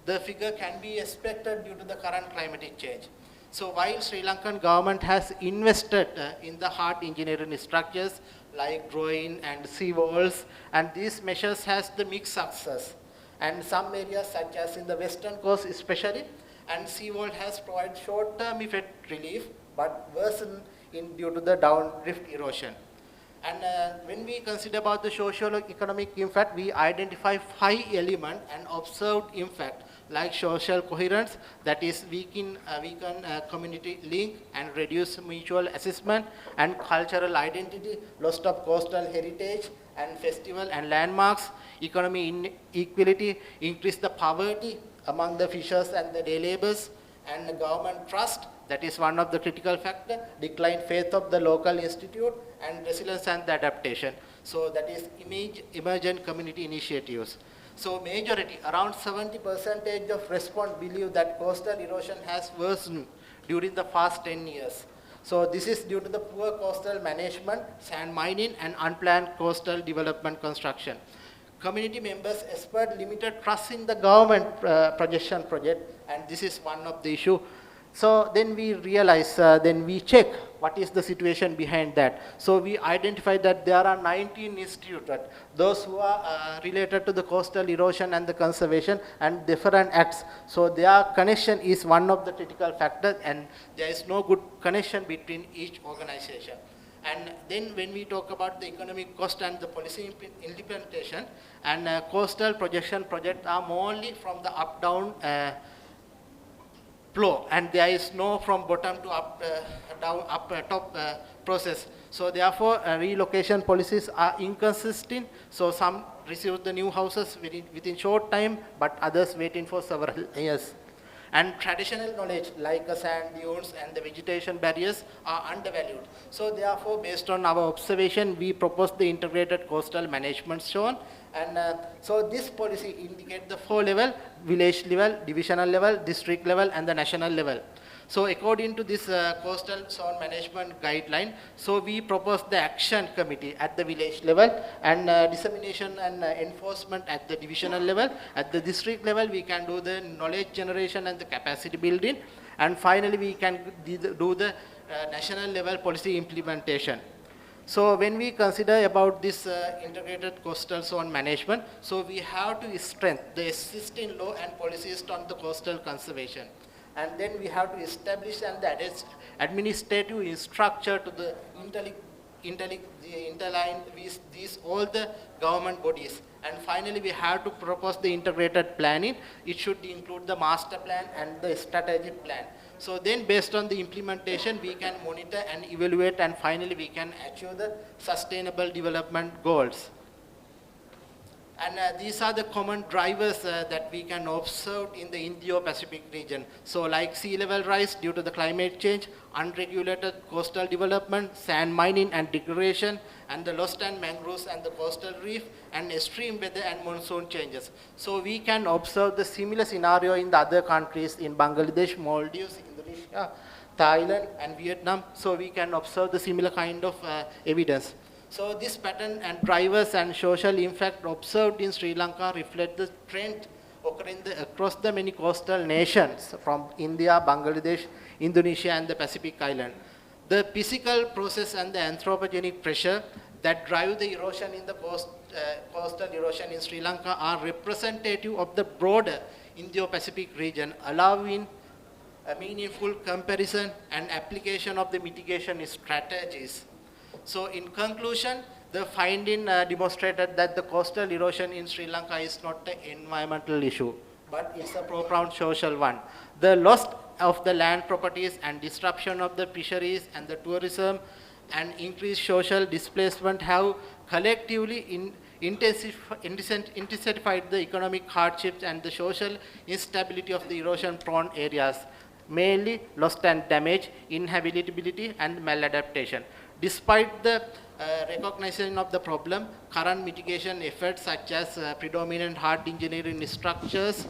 The figure can be expected due to the current climatic change. So while Sri Lankan government has invested in the hard engineering structures like drawing and sea walls, and these measures has the mixed success. And some areas such as in the western coast especially, and seawall has provided short-term effect relief, but worsened due to the downdrift erosion. And when we consider about the socio-economic impact, we identify 5 elements and observed impact like social coherence, that is weaken community link and reduce mutual assessment, and cultural identity, loss of coastal heritage and festival and landmarks, economic inequality, increase the poverty among the fishers and the day laborers, and the government trust, that is one of the critical factors, decline faith of the local institute, and resilience and the adaptation. So that is emergent community initiatives. So majority, around 70% of respondents believe that coastal erosion has worsened during the past 10 years. So this is due to the poor coastal management, sand mining, and unplanned coastal development construction. Community members expert limited trust in the government projection project, and this is one of the issue. So then we realize, then we check what is the situation behind that. So we identify that there are 19 institutes, those who are related to the coastal erosion and the conservation and different acts. So their connection is one of the critical factors, and there is no good connection between each organization. And then when we talk about the economic cost and the policy implementation, and coastal projection projects are only from the up-down flow, and there is no from bottom to up, down, up, top process. So therefore, relocation policies are inconsistent. So some receive the new houses within short time, but others waiting for several years. And traditional knowledge like sand dunes and the vegetation barriers are undervalued. So therefore, based on our observation, we propose the integrated coastal management zone. And so this policy indicates the 4 levels: village level, divisional level, district level, and the national level. So according to this coastal zone management guideline, so we propose the action committee at the village level, and dissemination and enforcement at the divisional level. At the district level, we can do the knowledge generation and the capacity building. And finally, we can do the national level policy implementation. So when we consider about this integrated coastal zone management, so we have to strengthen the existing law and policies on the coastal conservation. And then we have to establish and the administrative structure to the interline with these all the government bodies. And finally, we have to propose the integrated planning. It should include the master plan and the strategic plan. So then based on the implementation, we can monitor and evaluate, and finally we can achieve the sustainable development goals. And these are the common drivers that we can observe in the Indo-Pacific region. So like sea level rise due to the climate change, unregulated coastal development, sand mining and degradation, and the lost and mangroves and the coastal reef, and extreme weather and monsoon changes. So we can observe the similar scenario in the other countries, in Bangladesh, Maldives, Indonesia, Thailand, and Vietnam. So we can observe the similar kind of evidence. So this pattern and drivers and social impact observed in Sri Lanka reflect the trend occurring across the many coastal nations from India, Bangladesh, Indonesia and the Pacific Island. The physical process and the anthropogenic pressure that drive the erosion in the coastal erosion in Sri Lanka are representative of the broader Indo-Pacific region, allowing a meaningful comparison and application of the mitigation strategies. So in conclusion, the finding demonstrated that the coastal erosion in Sri Lanka is not an environmental issue, but it's a profound social one. The loss of the land properties and disruption of the fisheries and the tourism and increased social displacement have collectively intensified the economic hardships and the social instability of the erosion-prone areas, mainly loss and damage, inhabitability, and maladaptation. Despite the recognition of the problem, current mitigation efforts such as predominant hard engineering structures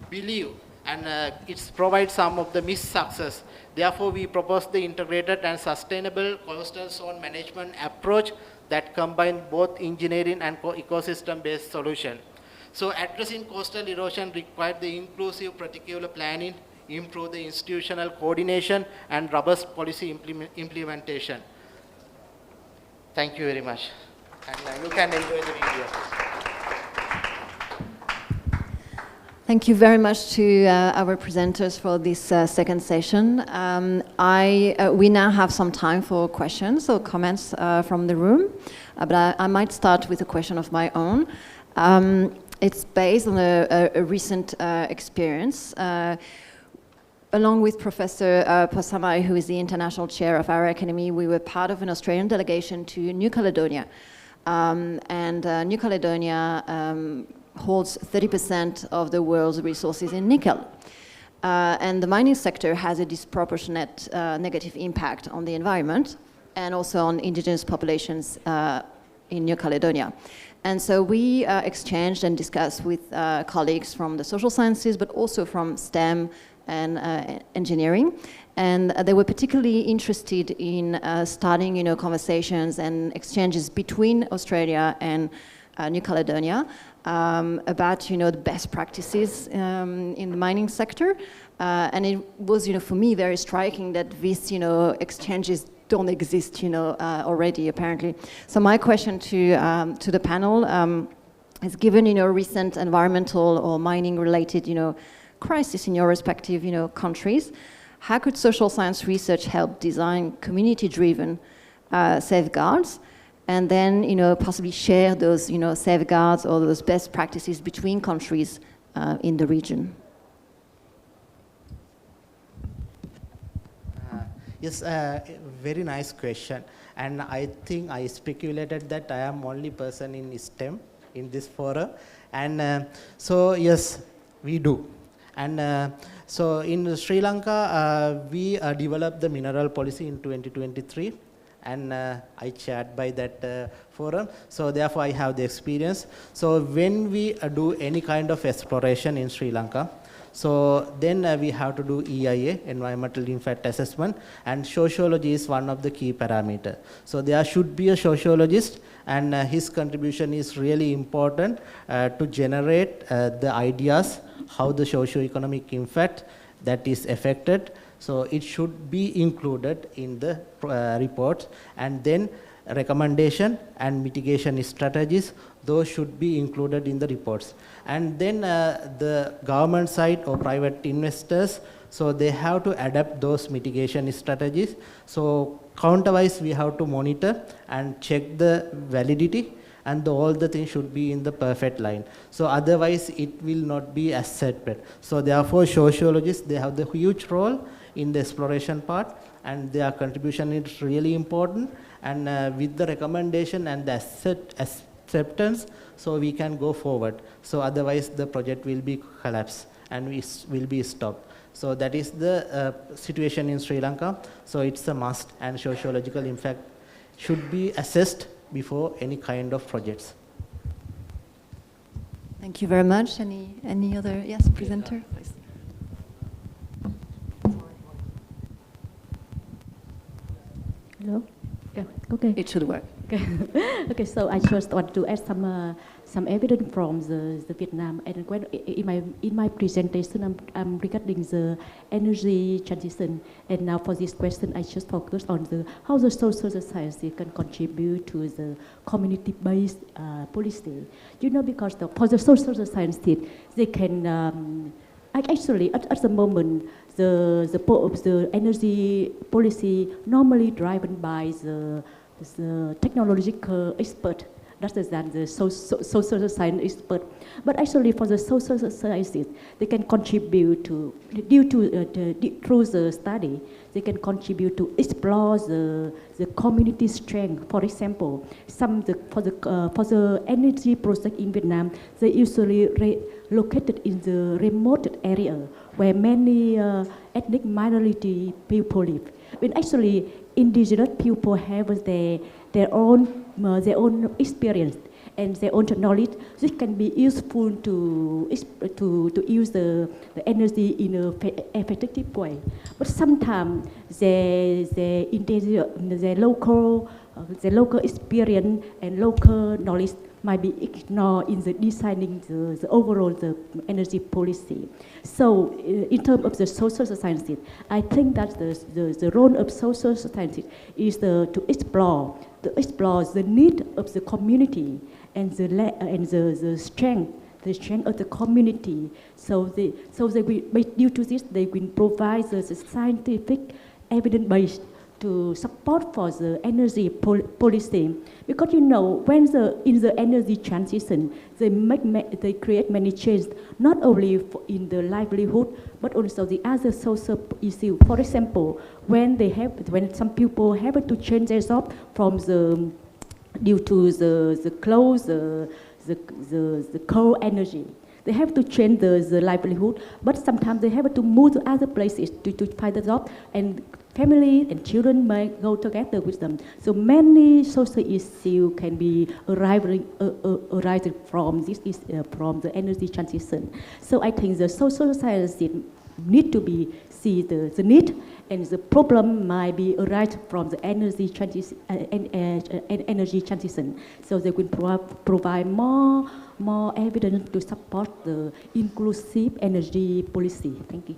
believe and it provides some of the missed success. Therefore, we propose the integrated and sustainable coastal zone management approach that combines both engineering and ecosystem-based solution. So addressing coastal erosion requires the inclusive particular planning, improve the institutional coordination, and robust policy implementation. Thank you very much. And you can enjoy the video. Thank you very much to our presenters for this second session. We now have some time for questions or comments from the room, but I might start with a question of my own. It's based on a recent experience. Along with Professor Posamai, who is the international chair of our academy, we were part of an Australian delegation to New Caledonia. New Caledonia holds 30% of the world's resources in nickel. And the mining sector has a disproportionate negative impact on the environment and also on indigenous populations in New Caledonia. And so we exchanged and discussed with colleagues from the social sciences, but also from STEM and engineering. And they were particularly interested in starting, conversations and exchanges between Australia and New Caledonia about, the best practices in the mining sector. And it was, for me, very striking that these, exchanges don't exist, already, apparently. So my question to the panel is, given, recent environmental or mining-related, crisis in your respective, countries, how could social science research help design community-driven safeguards, and then, possibly share those, safeguards or those best practices between countries in the region? Yes, very nice question. And I think I speculated that I am only person in STEM in this forum. And so, yes, we do. And so in Sri Lanka, we developed the mineral policy in 2023. And I chaired by that forum. So therefore, I have the experience. So when we do any kind of exploration in Sri Lanka, so then we have to do EIA, environmental impact assessment, and sociology is one of the key parameters. So there should be a sociologist, and his contribution is really important to generate the ideas, how the socio-economic impact that is affected. So it should be included in the report, and then recommendation and mitigation strategies, those should be included in the reports. And then the government side or private investors, so they have to adapt those mitigation strategies. So counterwise, we have to monitor and check the validity, and all the things should be in the perfect line. So otherwise, it will not be accepted. So therefore, sociologists, they have the huge role in the exploration part, and their contribution is really important. And with the recommendation and the acceptance, so we can go forward. So otherwise, the project will be collapsed and we will be stopped. So that is the situation in Sri Lanka. So it's a must, and sociological impact should be assessed before any kind of projects. Thank you very much. Any other, yes, presenter, please. Hello. Yeah, Okay. it should work. Okay. Okay. So I just want to add some evidence from the Vietnam, and when in my presentation, I'm regarding the energy transition, and now for this question, I just focus on how the social society can contribute to the community-based policy. You know, because for the social society, they can actually at the moment the energy policy normally driven by the technological expert rather than the social science expert. But actually for the social sciences, they can contribute to, through the study, they can contribute to explore the community strength. For example, for the energy project in Vietnam, they usually located in the remote area where many ethnic minority people live. When actually indigenous people have their own experience and their own knowledge, this can be useful to use the energy in an effective way. But sometimes the local experience and local knowledge might be ignored in the designing the overall the energy policy. So in terms of the social sciences, I think that the role of social sciences is to explore the need of the community and the strength of the community. So due to this, they will provide the scientific evidence base to support for the energy policy, because you know when in the energy transition they create many changes, not only in the livelihood but also the other social issue. For example, when some people have to change their job from due to the close the coal energy. They have to change the livelihood, but sometimes they have to move to other places to find a job, and family and children may go together with them. So many social issues can be arising from from the energy transition. So I think the social sciences need to see the need, and the problem might be arise from the energy transition. So they will provide more evidence to support the inclusive energy policy. Thank you.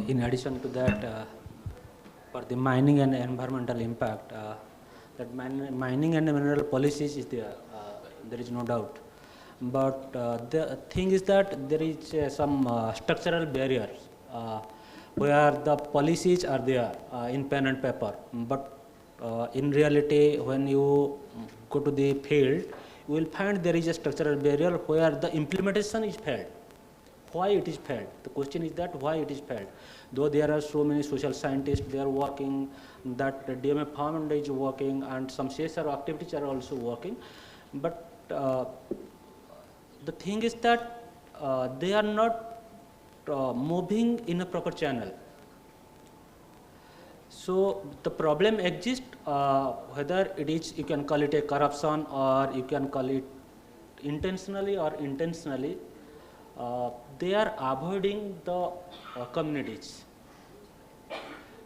In addition to that, for the mining and environmental impact, that mining and mineral policies is there is no doubt. But the thing is that there is some structural barriers where the policies are there in pen and paper. But in reality, when you go to the field, you will find there is a structural barrier where the implementation is failed. Why it is failed? The question is that why it is failed. Though there are so many social scientists, they are working, that the DMA Fund is working, and some CSR activities are also working. But the thing is that they are not moving in a proper channel. So the problem exists, whether it is, you can call it a corruption, or you can call it intentionally or intentionally. They are avoiding the communities.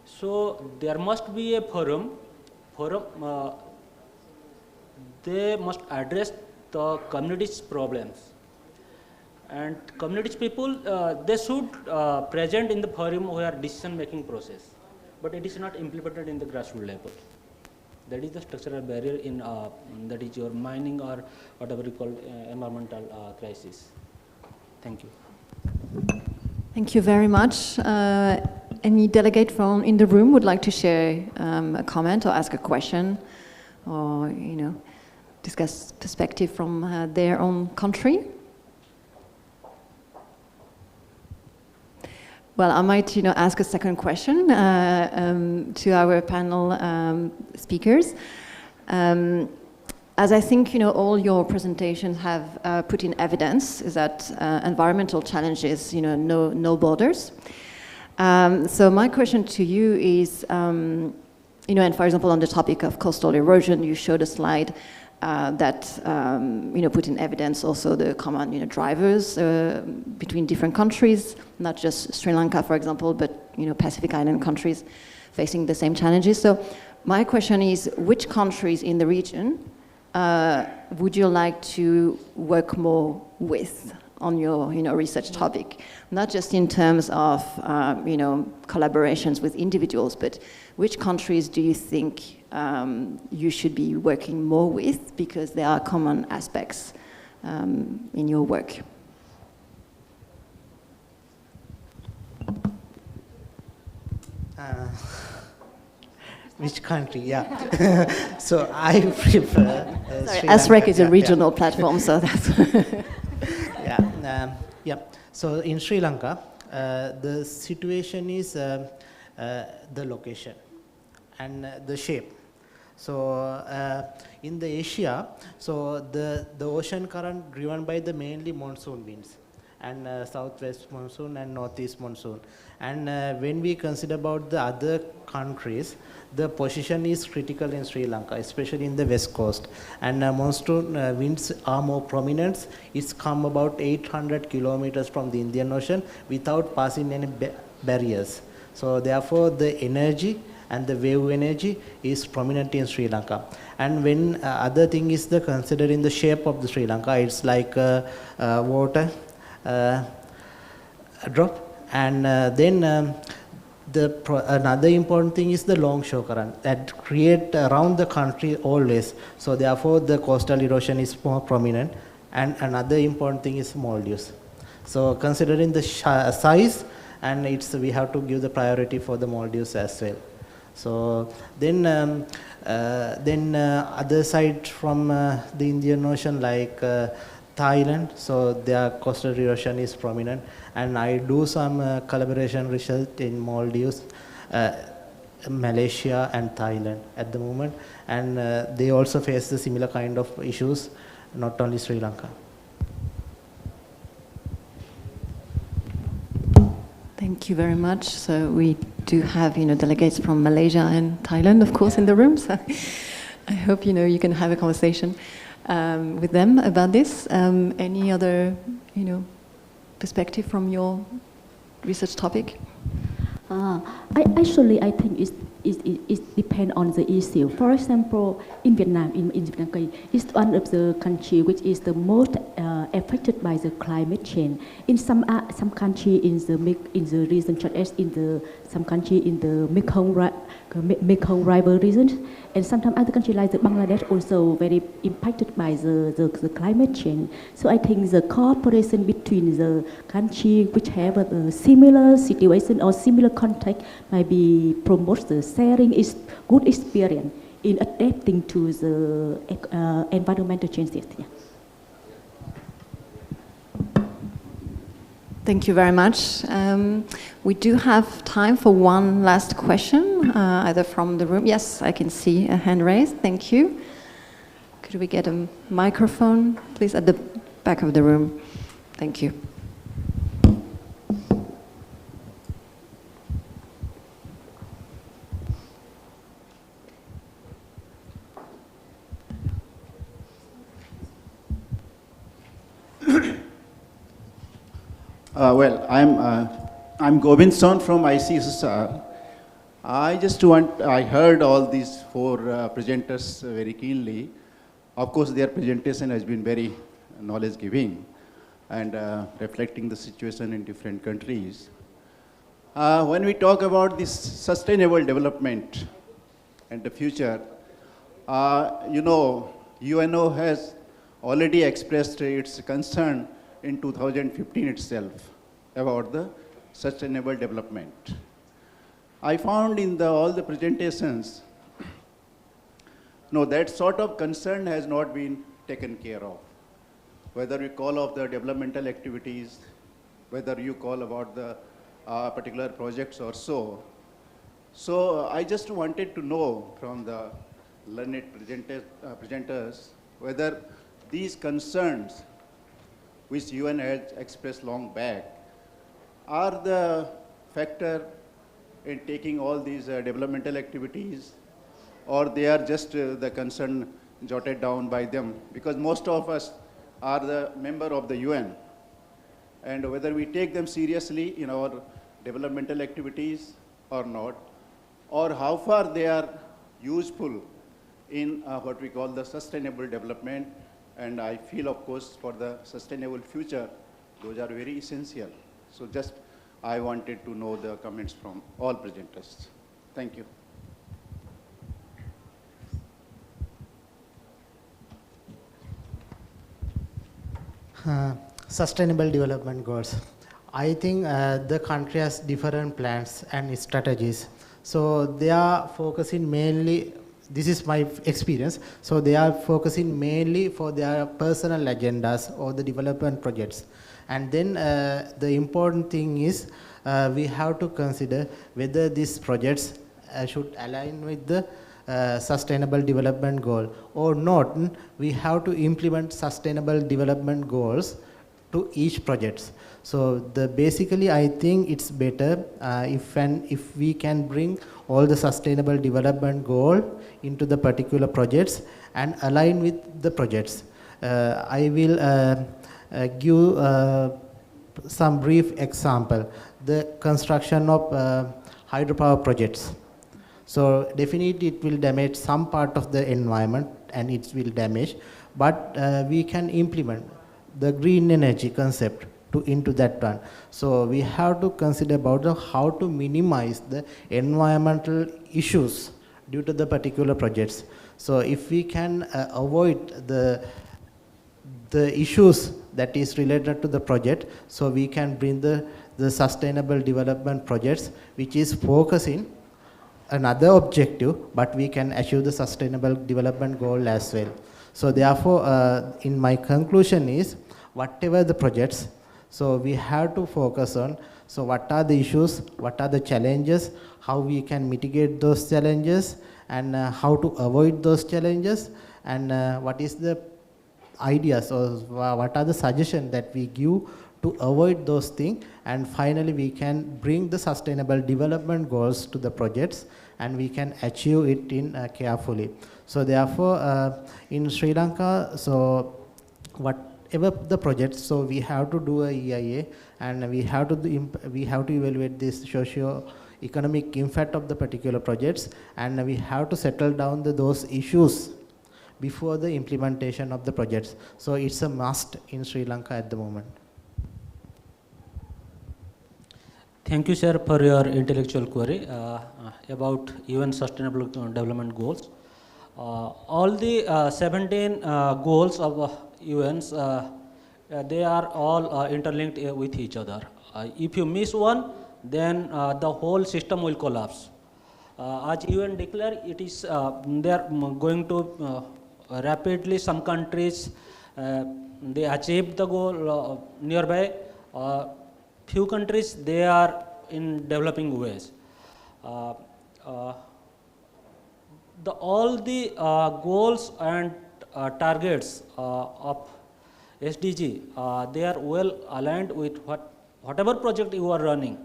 So there must be a forum. They must address the community's problems, and communities people they should present in the forum where decision making process, but it is not implemented in the grassroots level. That is the structural barrier in that is your mining or whatever you call environmental crisis. Thank you. Thank you very much. Any delegate from in the room would like to share a comment or ask a question, or discuss perspective from their own country? Well, I might ask a second question to our panel speakers. As I think all your presentations have put in evidence, is that environmental challenges no borders. So my question to you is, and for example on the topic of coastal erosion, you showed a slide that put in evidence also the common drivers between different countries, not just Sri Lanka, for example, but Pacific Island countries facing the same challenges. So My question is, which countries in the region would you like to work more with on your research topic? Not just in terms of collaborations with individuals, but which countries do you think you should be working more with because there are common aspects in your work? Which country? Yeah. So I prefer. Sorry, AASSREC is a regional platform, so that's. Yeah. So in Sri Lanka, the situation is the location and the shape. So in the Asia, so the ocean current driven by the mainly monsoon winds, and southwest monsoon and northeast monsoon. And when we consider about the other countries, the position is critical in Sri Lanka, especially in the west coast. And monsoon winds are more prominent. It's come about 800 kilometers from the Indian Ocean without passing any barriers. So therefore, the energy and the wave energy is prominent in Sri Lanka. And when other thing is the considering the shape of the Sri Lanka, it's like water drop, and then another important thing is the longshore current that create around the country always. So therefore, the coastal erosion is more prominent. And another important thing is Maldives. So considering the size, and we have to give the priority for the Maldives as well. So then other side from the Indian Ocean, like Thailand, so their coastal erosion is prominent, and I do some collaboration research in Maldives, Malaysia and Thailand at the moment, and they also face the similar kind of issues, not only Sri Lanka. Thank you very much. So we do have delegates from Malaysia and Thailand, of course, in the room. So I hope you can have a conversation with them about this. Any other perspective from your research topic? I think it depends on the issue. For example, in Vietnam, in Vietnam, is one of the countries which is the most affected by the climate change. In some country in the region, such as some country in the Mekong River region, and sometimes other countries like the Bangladesh also very impacted by the climate change. So I think the cooperation between the country which have a similar situation or similar context might be promote the sharing is good experience in adapting to the environmental changes. Yeah. Thank you very much. We do have time for one last question, either from the room. Yes, I can see a hand raised. Thank you. Could we get a microphone, please, at the back of the room? Thank you. Well, I'm Govinson from ICSSR. I heard all these four presenters very keenly. Of course, their presentation has been very knowledge-giving and reflecting the situation in different countries. When we talk about this sustainable development and the future, UNO has already expressed its concern in 2015 itself about the sustainable development. I found in all the presentations, that sort of concern has not been taken care of. Whether we call of the developmental activities, whether you call about the particular projects or so. So I just wanted to know from the learned presenters whether these concerns which UN has expressed long back, are the factor in taking all these developmental activities, or they are just the concern jotted down by them? Because most of us are the member of the UN, and whether we take them seriously in our developmental activities or not, or how far they are useful in what we call the sustainable development. And I feel, of course, for the sustainable future, those are very essential. So just I wanted to know the comments from all presenters. Thank you. Sustainable development goals. I think the country has different plans and strategies. So they are focusing mainly, this is my experience, so they are focusing mainly for their personal agendas or the development projects. And then the important thing is we have to consider whether these projects should align with the sustainable development goal or not. We have to implement sustainable development goals to each project. So basically I think it's better if we can bring all the sustainable development goal into the particular projects and align with the projects. I will give some brief example. The construction of hydropower projects. So definitely it will damage some part of the environment and it will damage, but we can implement the green energy concept into that one. So we have to consider about how to minimize the environmental issues due to the particular projects. So if we can avoid the issues that is related to the project, so we can bring the sustainable development projects which is focusing another objective, but we can achieve the sustainable development goal as well. So therefore, in my conclusion is, whatever the projects, so we have to focus on, so what are the issues, what are the challenges, how we can mitigate those challenges, and how to avoid those challenges, and what is the ideas or what are the suggestions that we give to avoid those things, and finally we can bring the sustainable development goals to the projects and we can achieve it in carefully. So therefore in Sri Lanka, so whatever the projects, so we have to do a EIA and we have to evaluate this socio-economic impact of the particular projects, and we have to settle down those issues before the implementation of the projects. So it's a must in Sri Lanka at the moment. Thank you, sir, for your intellectual query about UN Sustainable Development Goals. All the 17 goals of UN's, they are all interlinked with each other. If you miss one, then the whole system will collapse. As UN declare, it is they are going to rapidly, some countries they achieve the goal nearby. Few countries, they are in developing ways. All the goals and targets of SDG, they are well aligned with whatever project you are running,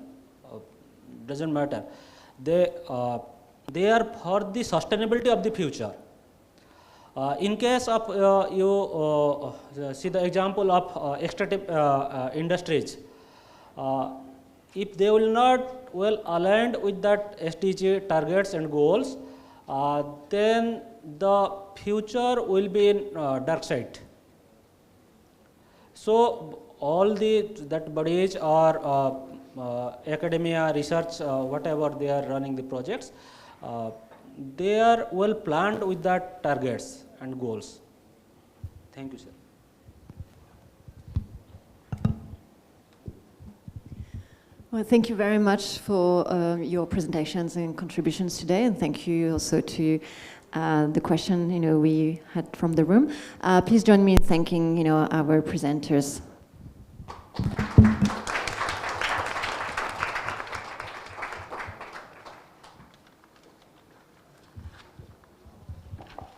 doesn't matter. They are for the sustainability of the future. In case of you see the example of extractive industries, if they will not well aligned with that SDG targets and goals, then the future will be in dark side. So all that bodies or academia, research, whatever they are running the projects, they are well planned with that targets and goals. Thank you, sir. Well, thank you very much for your presentations and contributions today, and thank you also to the question we had from the room. Please join me in thanking our presenters.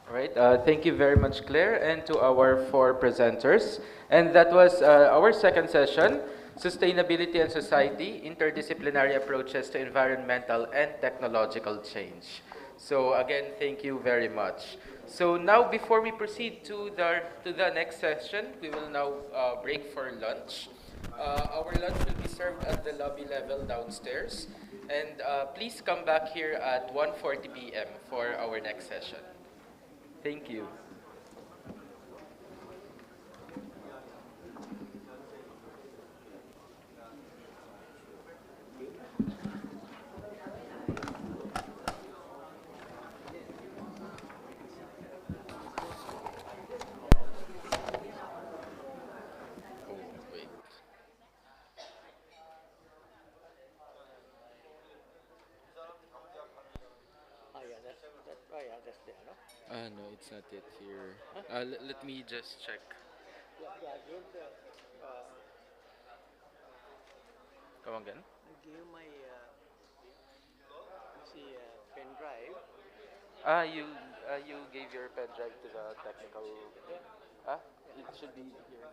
All right, thank you very much, Claire, and to our 4 presenters. And that was our second session, Sustainability and Society, Interdisciplinary Approaches to Environmental and Technological Change. So again, thank you very much. So now, before we proceed to the next session, we will now break for lunch. Our lunch will be served at the lobby level downstairs. And please come back here at 1:40 p.m. for our next session. Thank you. Oh, wait. That's there, no? No, it's not yet here. Let me just check. Give the, Come again? give my, pen drive. You gave your pen drive to the technical. It should be here.